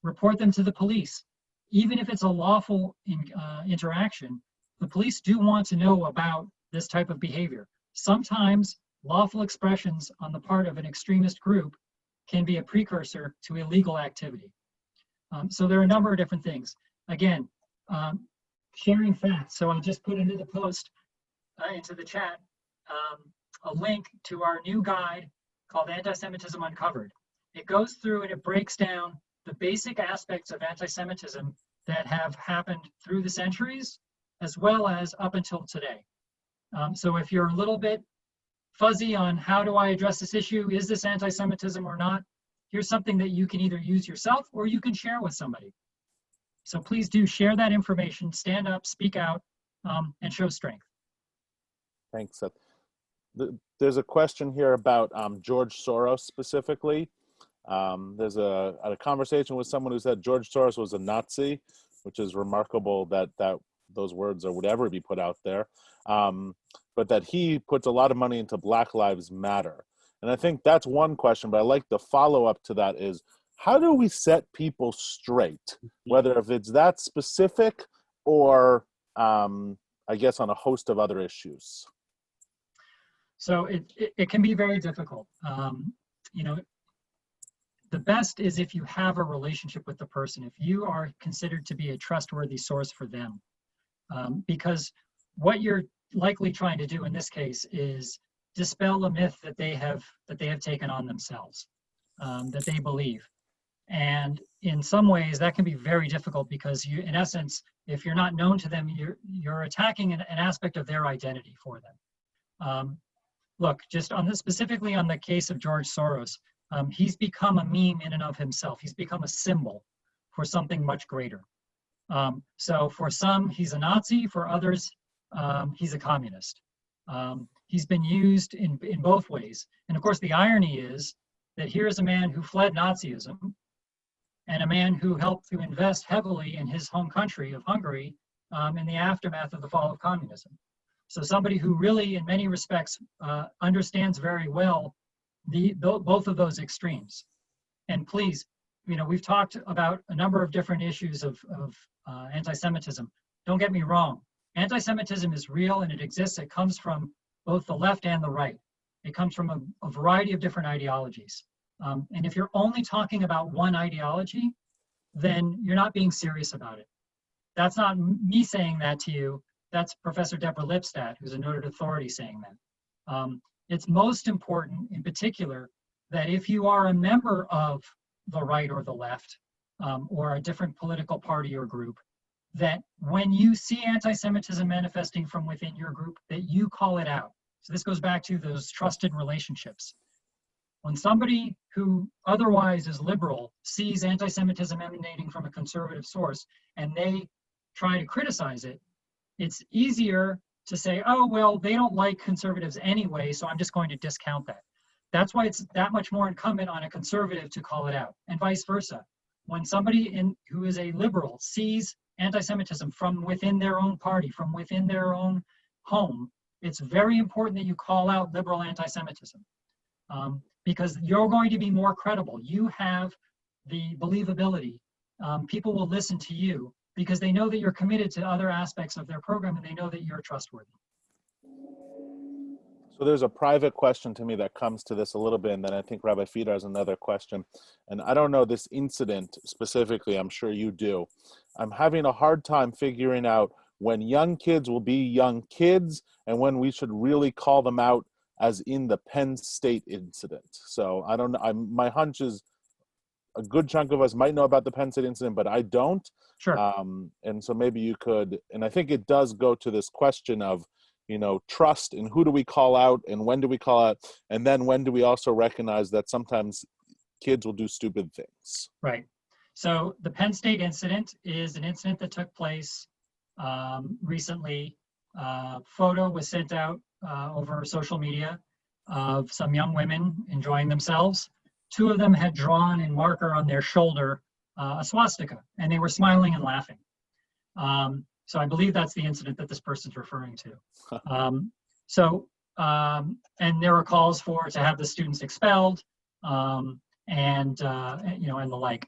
Report them to the police. Even if it's a lawful interaction, the police do want to know about this type of behavior. Sometimes lawful expressions on the part of an extremist group can be a precursor to illegal activity. So there are a number of different things. Again, sharing facts. So I just put into the post, into the chat, a link to our new guide called Anti-Semitism Uncovered. It goes through and it breaks down the basic aspects of anti-Semitism that have happened through the centuries, as well as up until today. So if you're a little bit fuzzy on how do I address this issue, is this anti-Semitism or not, here's something that you can either use yourself or you can share with somebody. So please do share that information, stand up, speak out, and show strength. Thanks, Seth. There's a question here about George Soros specifically. There's a conversation with someone who said George Soros was a Nazi, which is remarkable that those words or whatever be put out there, but that he puts a lot of money into Black Lives Matter. And I think that's one question, but I like the follow-up to that is, how do we set people straight, whether if it's that specific or I guess on a host of other issues? So it can be very difficult. You know, the best is if you have a relationship with the person, if you are considered to be a trustworthy source for them, because what you're likely trying to do in this case is dispel a myth that they have taken on themselves, that they believe. And in some ways that can be very difficult because you, in essence, if you're not known to them, you're attacking an aspect of their identity for them. Look, just on this, specifically on the case of George Soros, he's become a meme in and of himself. He's become a symbol for something much greater. So for some, he's a Nazi. For others, he's a communist. He's been used in both ways. And of course, the irony is that here is a man who fled Nazism and a man who helped to invest heavily in his home country of Hungary in the aftermath of the fall of communism. So somebody who really, in many respects, understands very well both of those extremes. And please, you know, we've talked about a number of different issues of anti-Semitism. Don't get me wrong. Anti-Semitism is real and it exists. It comes from both the left and the right. It comes from a variety of different ideologies. And if you're only talking about one ideology, then you're not being serious about it. That's not me saying that to you. That's Professor Deborah Lipstadt, who's a noted authority, saying that. It's most important, in particular, that if you are a member of the right or the left, or a different political party or group, that when you see anti-Semitism manifesting from within your group, that you call it out. So this goes back to those trusted relationships. When somebody who otherwise is liberal sees anti-Semitism emanating from a conservative source and they try to criticize it, it's easier to say, oh, well, they don't like conservatives anyway, so I'm just going to discount that. That's why it's that much more incumbent on a conservative to call it out, and vice versa. When somebody who is a liberal sees anti-Semitism from within their own party, from within their own home, it's very important that you call out liberal anti-Semitism. Because you're going to be more credible. You have the believability. People will listen to you because they know that you're committed to other aspects of their program and they know that you're trustworthy. So there's a private question to me that comes to this a little bit, and then I think Rabbi Fida has another question. And I don't know this incident specifically, I'm sure you do. I'm having a hard time figuring out when young kids will be young kids and when we should really call them out, as in the Penn State incident. So I don't know, my hunch is a good chunk of us might know about the Penn State incident, but I don't. Sure. And so maybe you could, and I think it does go to this question of, you know, trust and who do we call out and when do we call out? And then when do we also recognize that sometimes kids will do stupid things? Right. So the Penn State incident is an incident that took place recently. Photo was sent out over social media of some young women enjoying themselves. Two of them had drawn in marker on their shoulder a swastika, and they were smiling and laughing. So I believe that's the incident that this person's referring to. And there were calls to have the students expelled, and the like.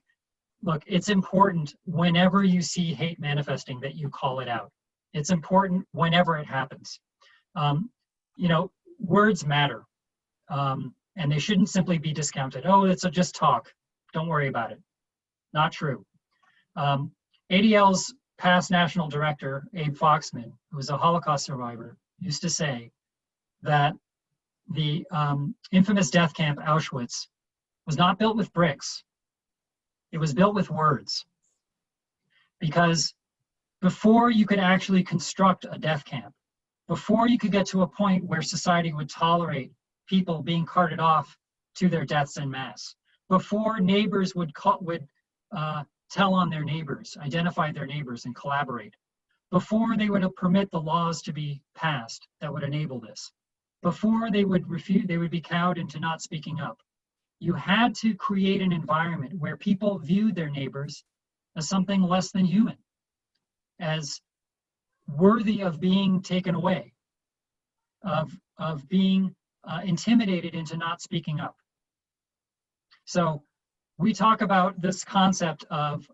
Look, it's important whenever you see hate manifesting that you call it out. It's important whenever it happens. Words matter, and they shouldn't simply be discounted. Oh, it's just talk. Don't worry about it. Not true. ADL's past national director, Abe Foxman, who was a Holocaust survivor, used to say that the infamous death camp Auschwitz was not built with bricks. It was built with words. Because before you could actually construct a death camp, before you could get to a point where society would tolerate people being carted off to their deaths en masse, before neighbors would tell on their neighbors, identify their neighbors and collaborate, before they would permit the laws to be passed that would enable this, before they would be cowed into not speaking up, you had to create an environment where people viewed their neighbors as something less than human, as worthy of being taken away, of being intimidated into not speaking up. So we talk about this concept of,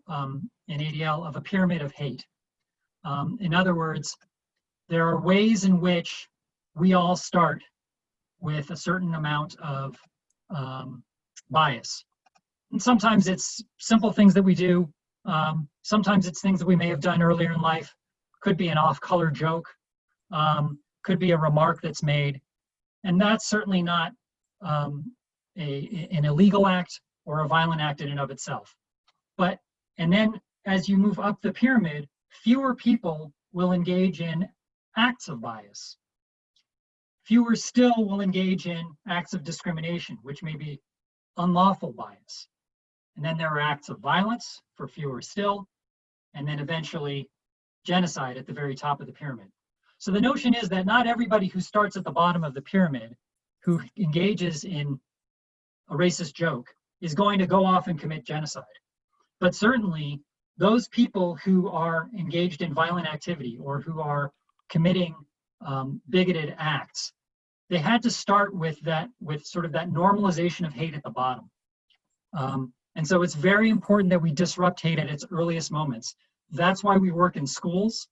in ADL, of a pyramid of hate. In other words, there are ways in which we all start with a certain amount of bias. And sometimes it's simple things that we do. Sometimes it's things that we may have done earlier in life. Could be an off-color joke. Could be a remark that's made. And that's certainly not an illegal act or a violent act in and of itself. And then as you move up the pyramid, fewer people will engage in acts of bias. Fewer still will engage in acts of discrimination, which may be unlawful bias. And then there are acts of violence for fewer still, and then eventually genocide at the very top of the pyramid. So the notion is that not everybody who starts at the bottom of the pyramid, who engages in a racist joke, is going to go off and commit genocide. But certainly those people who are engaged in violent activity or who are committing bigoted acts, they had to start with sort of that normalization of hate at the bottom. And so it's very important that we disrupt hate at its earliest moments. That's why we work in schools.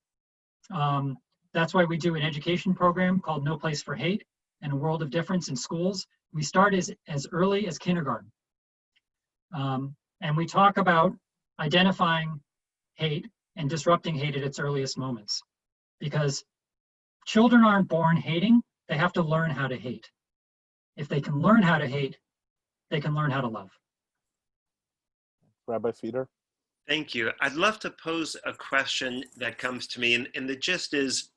That's why we do an education program called No Place for Hate and A World of Difference in schools. We start as early as kindergarten. And we talk about identifying hate and disrupting hate at its earliest moments. Because children aren't born hating, they have to learn how to hate. If they can learn how to hate, they can learn how to love. Rabbi Feder? Thank you. I'd love to pose a question that comes to me, and the gist is,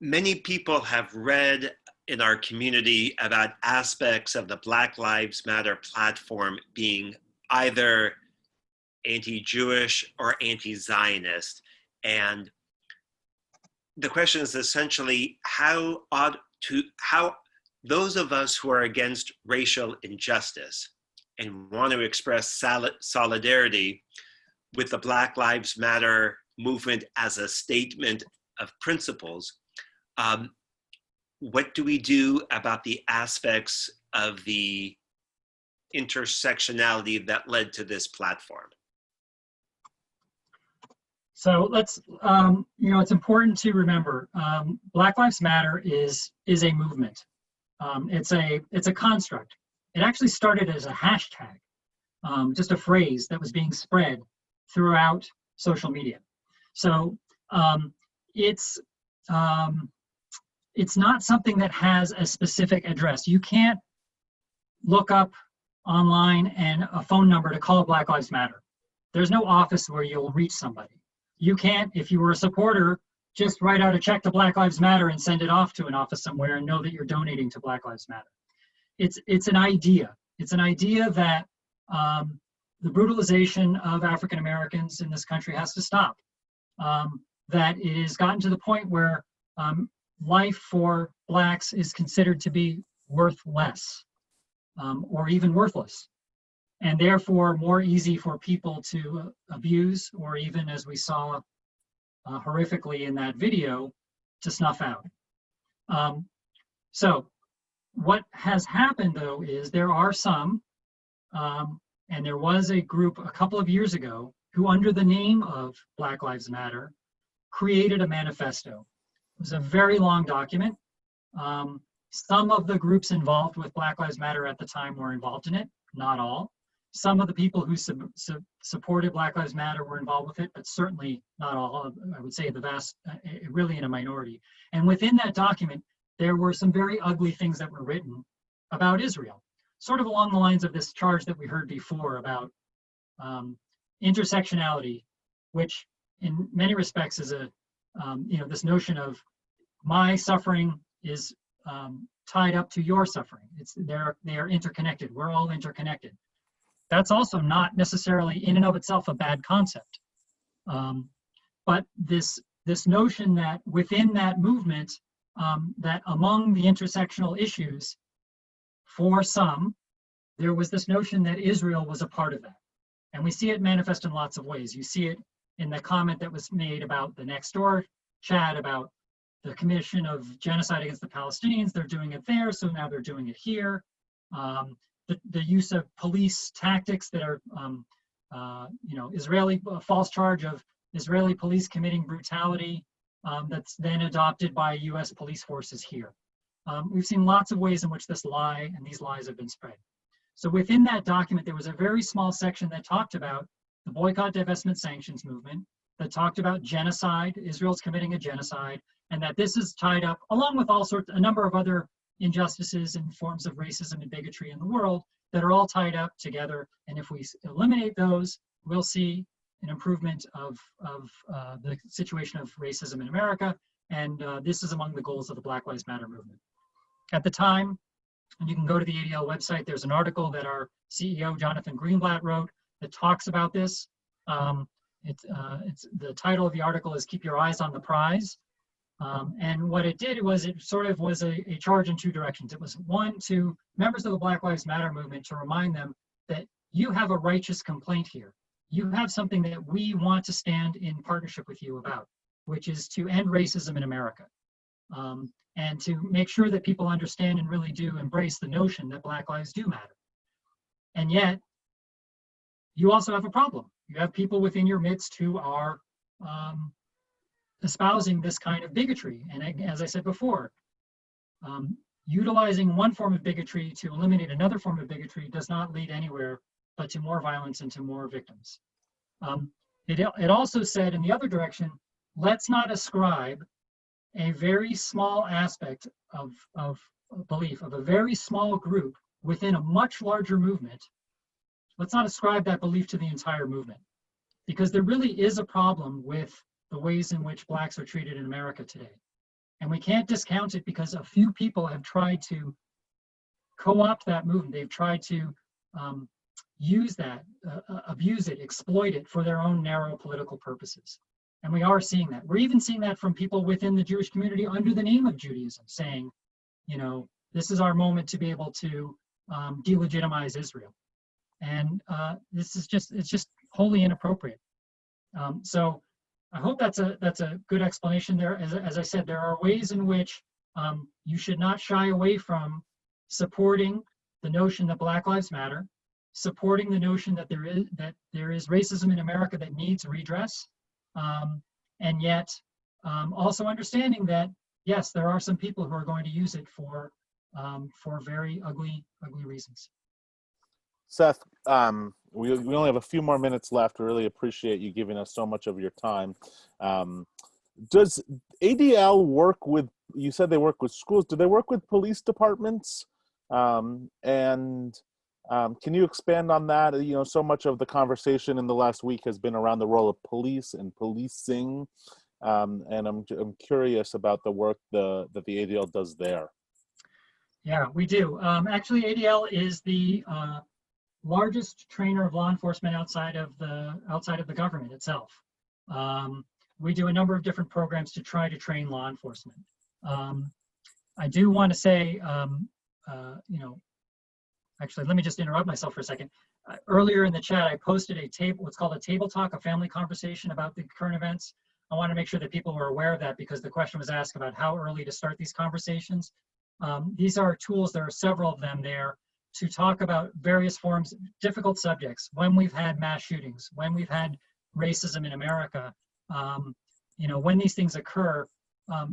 many people have read in our community about aspects of the Black Lives Matter platform being either anti-Jewish or anti-Zionist. And the question is essentially how those of us who are against racial injustice and want to express solidarity with the Black Lives Matter movement as a statement of principles, what do we do about the aspects of the intersectionality that led to this platform? So let's, it's important to remember, Black Lives Matter is a movement. It's a construct. It actually started as a hashtag, just a phrase that was being spread throughout social media. So it's not something that has a specific address. You can't look up online and a phone number to call Black Lives Matter. There's no office where you'll reach somebody. You can't, if you were a supporter, just write out a check to Black Lives Matter and send it off to an office somewhere and know that you're donating to Black Lives Matter. It's an idea. It's an idea that the brutalization of African Americans in this country has to stop. That it has gotten to the point where life for Blacks is considered to be worth less or even worthless, and therefore more easy for people to abuse, or even, as we saw horrifically in that video, to snuff out. So what has happened, though, is there are some, and there was a group a couple of years ago who, under the name of Black Lives Matter, created a manifesto. It was a very long document. Some of the groups involved with Black Lives Matter at the time were involved in it, not all. Some of the people who supported Black Lives Matter were involved with it, but certainly not all. I would say the vast, really in a minority. And within that document, there were some very ugly things that were written about Israel, sort of along the lines of this charge that we heard before about intersectionality, which in many respects is this notion of my suffering is tied up to your suffering. They are interconnected. We're all interconnected. That's also not necessarily in and of itself a bad concept. But this notion that within that movement, that among the intersectional issues, for some, there was this notion that Israel was a part of that. And we see it manifest in lots of ways. You see it in the comment that was made about the Nextdoor chat about the commission of genocide against the Palestinians, they're doing it there, so now they're doing it here. The use of police tactics that are, Israeli false charge of Israeli police committing brutality that's then adopted by U.S. police forces here. We've seen lots of ways in which this lie and these lies have been spread. So within that document, there was a very small section that talked about the boycott, divestment, sanctions movement, that talked about genocide, Israel's committing a genocide, and that this is tied up, along with a number of other injustices and forms of racism and bigotry in the world that are all tied up together. And if we eliminate those, we'll see an improvement of the situation of racism in America. And this is among the goals of the Black Lives Matter movement. At the time, and you can go to the ADL website, there's an article that our CEO, Jonathan Greenblatt, wrote that talks about this. The title of the article is Keep Your Eyes on the Prize. And what it did was it sort of was a charge in two directions. It was one, to members of the Black Lives Matter movement to remind them that you have a righteous complaint here. You have something that we want to stand in partnership with you about, which is to end racism in America. And to make sure that people understand and really do embrace the notion that Black lives do matter. And yet, you also have a problem. You have people within your midst who are espousing this kind of bigotry. And as I said before, utilizing one form of bigotry to eliminate another form of bigotry does not lead anywhere but to more violence and to more victims. It also said in the other direction, let's not ascribe a very small aspect of belief of a very small group within a much larger movement. Let's not ascribe that belief to the entire movement, because there really is a problem with the ways in which Blacks are treated in America today. And we can't discount it because a few people have tried to co-opt that movement. They've tried to use that, abuse it, exploit it for their own narrow political purposes. And we are seeing that. We're even seeing that from people within the Jewish community under the name of Judaism, saying, this is our moment to be able to delegitimize Israel. And it's just wholly inappropriate. So I hope that's a good explanation there. As I said, there are ways in which you should not shy away from supporting the notion that Black Lives Matter, supporting the notion that there is racism in America that needs redress, and yet also understanding that yes, there are some people who are going to use it for very ugly reasons. Seth, we only have a few more minutes left. I really appreciate you giving us so much of your time. Does ADL work with, you said they work with schools, do they work with police departments? Can you expand on that? So much of the conversation in the last week has been around the role of police and policing. And I'm curious about the work that the ADL does there. Yeah, we do. Actually, ADL is the largest trainer of law enforcement outside of the government itself. We do a number of different programs to try to train law enforcement. I do want to say, actually, let me just interrupt myself for a second. Earlier in the chat, I posted what's called a table talk, a family conversation about the current events. I want to make sure that people were aware of that because the question was asked about how early to start these conversations. These are tools, there are several of them there, to talk about various forms, difficult subjects, when we've had mass shootings, when we've had racism in America, when these things occur,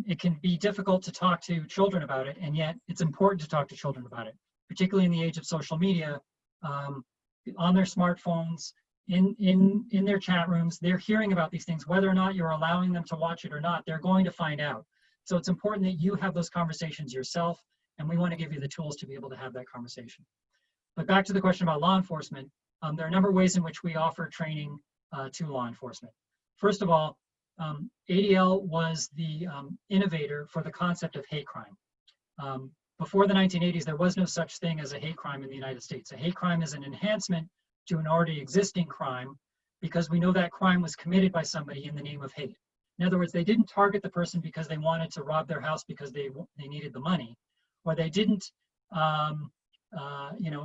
it can be difficult to talk to children about it, and yet it's important to talk to children about it, particularly in the age of social media, on their smartphones, in their chat rooms, they're hearing about these things, whether or not you're allowing them to watch it or not, they're going to find out. So it's important that you have those conversations yourself, and we want to give you the tools to be able to have that conversation. But back to the question about law enforcement, there are a number of ways in which we offer training to law enforcement. First of all, ADL was the innovator for the concept of hate crime. Before the 1980s, there was no such thing as a hate crime in the United States. A hate crime is an enhancement to an already existing crime because we know that crime was committed by somebody in the name of hate. In other words, they didn't target the person because they wanted to rob their house because they needed the money, or they didn't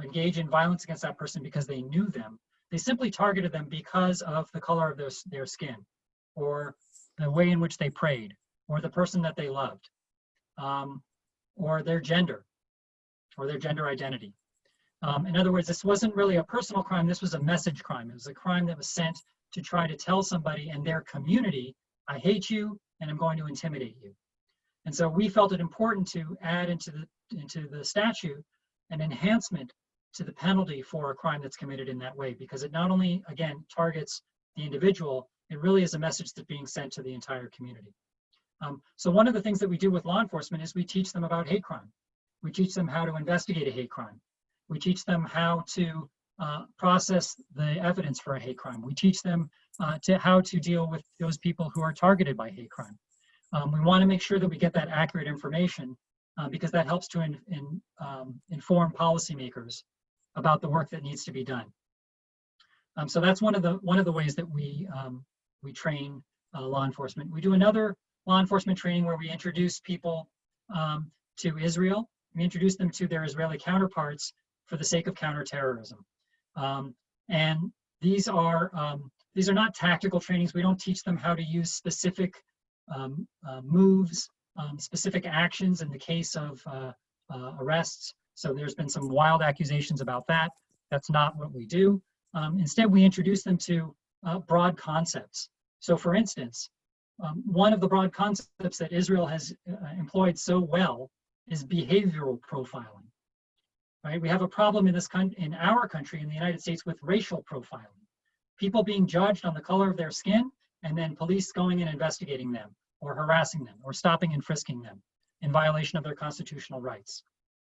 engage in violence against that person because they knew them. They simply targeted them because of the color of their skin or the way in which they prayed or the person that they loved, or their gender, or their gender identity. In other words, this wasn't really a personal crime, this was a message crime. It was a crime that was sent to try to tell somebody in their community, I hate you and I'm going to intimidate you. And so we felt it important to add into the statute an enhancement to the penalty for a crime that's committed in that way, because it not only, again, targets the individual, it really is a message that's being sent to the entire community. So one of the things that we do with law enforcement is we teach them about hate crime. We teach them how to investigate a hate crime. We teach them how to process the evidence for a hate crime. We teach them how to deal with those people who are targeted by hate crime. We want to make sure that we get that accurate information because that helps to inform policymakers about the work that needs to be done. So that's one of the ways that we train law enforcement. We do another law enforcement training where we introduce people to Israel. We introduce them to their Israeli counterparts for the sake of counterterrorism. And these are not tactical trainings. We don't teach them how to use specific moves, specific actions in the case of arrests. So there's been some wild accusations about that. That's not what we do. Instead, we introduce them to broad concepts. So for instance, one of the broad concepts that Israel has employed so well is behavioral profiling. Right? We have a problem in our country, in the United States, with racial profiling. People being judged on the color of their skin, and then police going and investigating them, or harassing them, or stopping and frisking them in violation of their constitutional rights.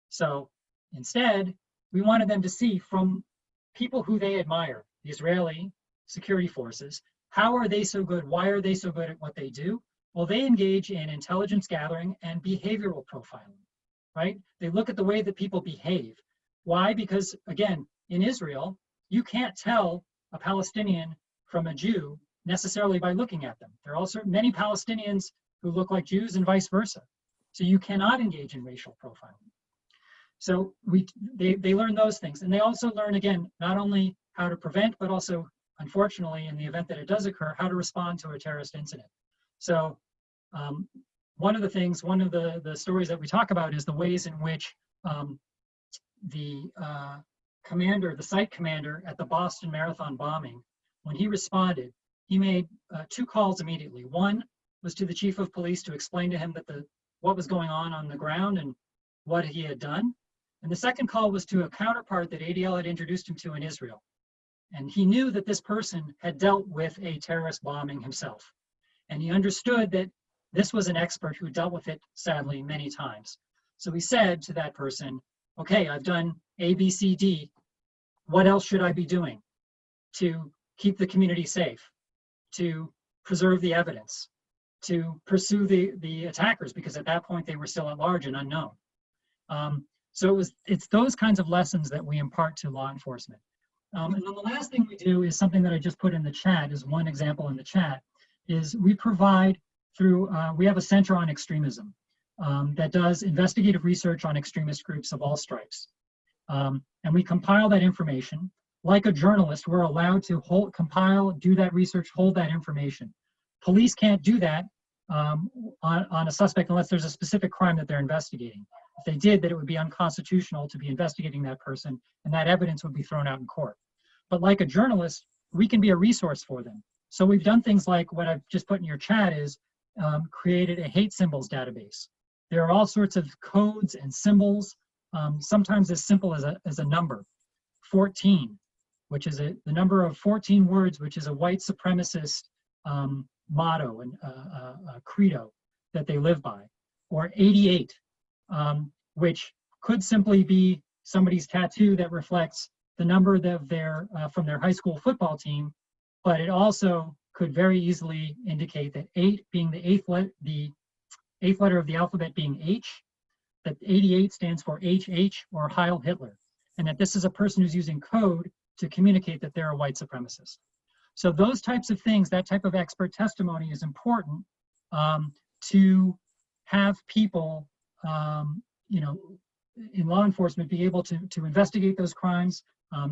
So instead, we wanted them to see from people who they admire, the Israeli security forces, how are they so good? Why are they so good at what they do? Well, they engage in intelligence gathering and behavioral profiling, right? They look at the way that people behave. Why? Because, again, in Israel, you can't tell a Palestinian from a Jew necessarily by looking at them. There are also many Palestinians who look like Jews and vice versa. So you cannot engage in racial profiling. So they learn those things. And they also learn, again, not only how to prevent, but also, unfortunately, in the event that it does occur, how to respond to a terrorist incident. So one of the stories that we talk about is the ways in which the site commander at the Boston Marathon bombing, when he responded, he made 2 calls immediately. One was to the chief of police to explain to him that what was going on the ground and what he had done. And the second call was to a counterpart that ADL had introduced him to in Israel. And he knew that this person had dealt with a terrorist bombing himself. And he understood that this was an expert who dealt with it, sadly, many times. So he said to that person, okay, I've done A, B, C, D. What else should I be doing to keep the community safe, to preserve the evidence, to pursue the attackers? Because at that point, they were still at large and unknown. So it's those kinds of lessons that we impart to law enforcement. And then the last thing we do is something that I just put in the chat, is one example in the chat, is we provide through, we have a center on extremism that does investigative research on extremist groups of all stripes. And we compile that information. Like a journalist, we're allowed to compile, do that research, hold that information. Police can't do that on a suspect unless there's a specific crime that they're investigating. If they did, that it would be unconstitutional to be investigating that person, and that evidence would be thrown out in court. But like a journalist, we can be a resource for them. So we've done things like what I've just put in your chat is created a hate symbols database. There are all sorts of codes and symbols, sometimes as simple as a number, 14, which is the number of 14 words, which is a white supremacist motto and a credo that they live by, or 88, which could simply be somebody's tattoo that reflects the number of their from their high school football team, but it also could very easily indicate that 8 being the eighth letter of the alphabet being H, that 88 stands for HH or Heil Hitler, and that this is a person who's using code to communicate that they're a white supremacist. So those types of things, that type of expert testimony is important to have people, in law enforcement be able to investigate those crimes,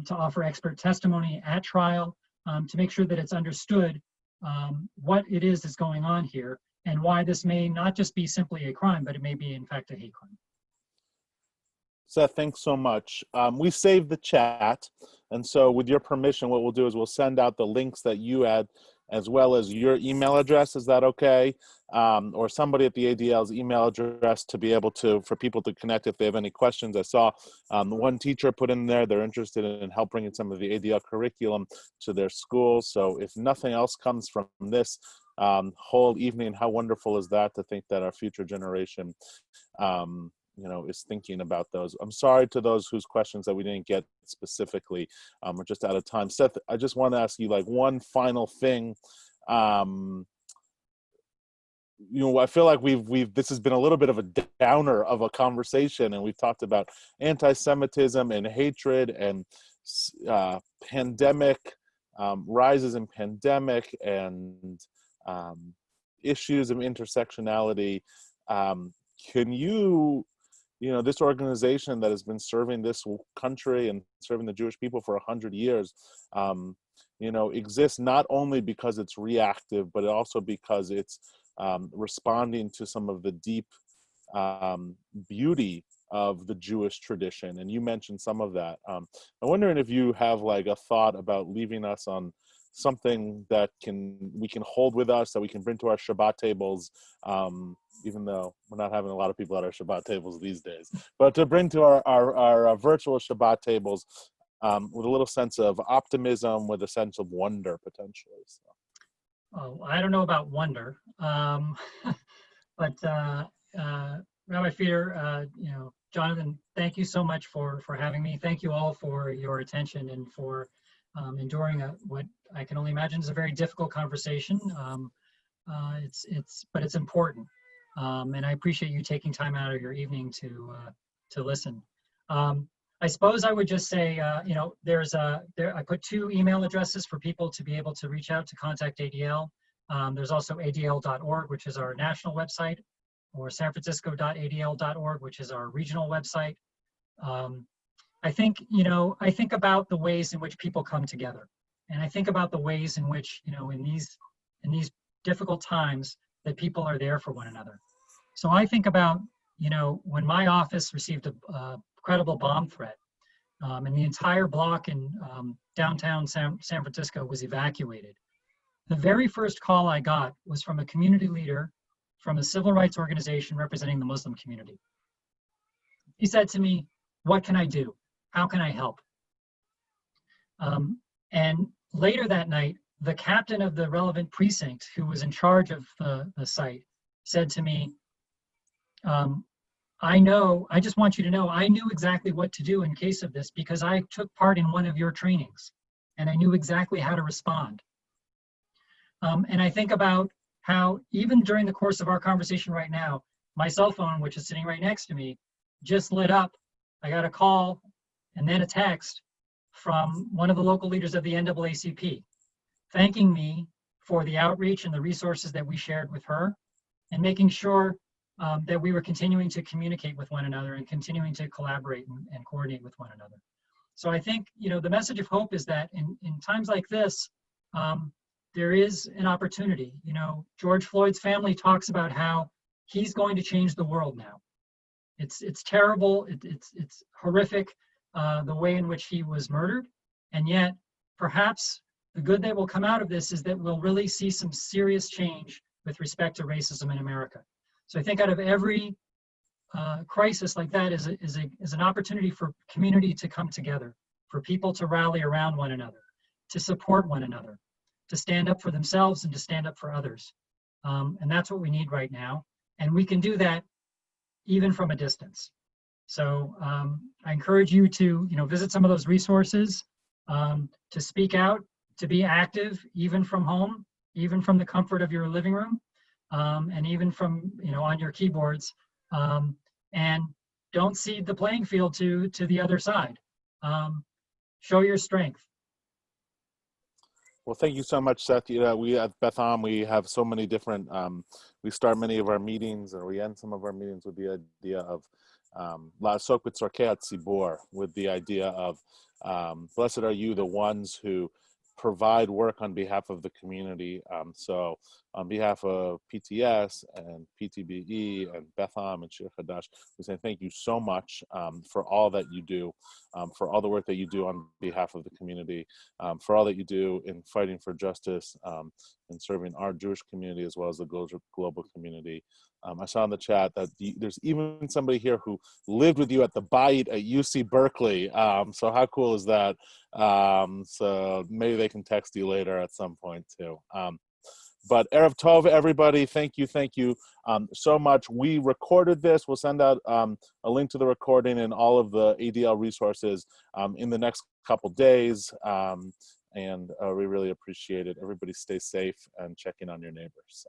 to offer expert testimony at trial, to make sure that it's understood what it is that's going on here, and why this may not just be simply a crime, but it may be in fact a hate crime. Seth, thanks so much. We saved the chat, and so with your permission, what we'll do is we'll send out the links that you had, as well as your email address. Is that okay? Or somebody at the ADL's email address to be able to, for people to connect if they have any questions. I saw one teacher put in there, they're interested in help bringing some of the ADL curriculum to their schools. So if nothing else comes from this whole evening, how wonderful is that to think that our future generation you know, is thinking about those. I'm sorry to those whose questions that we didn't get specifically. We're just out of time. Seth, I just want to ask you like one final thing. You know, I feel like this has been a little bit of a downer of a conversation, and we've talked about anti-Semitism and hatred and pandemic, rises in pandemic and issues of intersectionality. Can you know, this organization that has been serving this country and serving the Jewish people for 100 years, you know, exists not only because it's reactive, but also because it's responding to some of the deep beauty of the Jewish tradition. And you mentioned some of that. I'm wondering if you have like a thought about leaving us on something that we can hold with us, that we can bring to our Shabbat tables, even though we're not having a lot of people at our Shabbat tables these days, but to bring to our virtual Shabbat tables with a little sense of optimism, with a sense of wonder potentially. So. Oh, I don't know about wonder, but Rabbi Feeder, you know, Jonathan, thank you so much for having me. Thank you all for your attention and for enduring what I can only imagine is a very difficult conversation. But it's important. And I appreciate you taking time out of your evening to listen. I suppose I would just say, you know, I put 2 email addresses for people to be able to reach out to contact ADL. There's also adl.org, which is our national website, or sanfrancisco.adl.org, which is our regional website. I think, you know, I think about the ways in which people come together. And I think about the ways in which, you know, in these difficult times, that people are there for one another. So I think about, you know, when my office received a credible bomb threat, and the entire block in downtown San Francisco was evacuated. The very first call I got was from a community leader from a civil rights organization representing the Muslim community. He said to me, "What can I do? How can I help?" And later that night, the captain of the relevant precinct, who was in charge of the site, said to me, I just want you to know, I knew exactly what to do in case of this because I took part in one of your trainings and I knew exactly how to respond. And I think about how even during the course of our conversation right now, my cell phone, which is sitting right next to me, just lit up. I got a call and then a text from one of the local leaders of the NAACP, thanking me for the outreach and the resources that we shared with her, and making sure that we were continuing to communicate with one another and continuing to collaborate and coordinate with one another. So I think, you know, the message of hope is that in times like this, there is an opportunity. You know, George Floyd's family talks about how he's going to change the world now. It's terrible, it's horrific, the way in which he was murdered, and yet perhaps the good that will come out of this is that we'll really see some serious change with respect to racism in America. So I think out of every crisis like that is an opportunity for community to come together, for people to rally around one another, to support one another, to stand up for themselves and to stand up for others. And that's what we need right now. And we can do that even from a distance. So I encourage you to, you know, visit some of those resources, to speak out, to be active, even from home, even from the comfort of your living room, and even from, you know, on your keyboards, and don't cede the playing field to the other side. Show your strength. Well, thank you so much, Seth. You know, we at Beth Am, we have so many different, we start many of our meetings, or we end some of our meetings with the idea of La'asok b'tzorkei hatzibor, with the idea of blessed are you, the ones who provide work on behalf of the community. So on behalf of PTS and PTBE and Betham and Shir Hadash, we say thank you so much for all that you do, for all the work that you do on behalf of the community, for all that you do in fighting for justice and serving our Jewish community as well as the global community. I saw in the chat that there's even somebody here who lived with you at the Bayit at UC Berkeley. So how cool is that? So maybe they can text you later at some point too. But Erev Tov, everybody, thank you so much. We recorded this. We'll send out a link to the recording and all of the ADL resources in the next couple days. And we really appreciate it. Everybody stay safe and check in on your neighbors. So.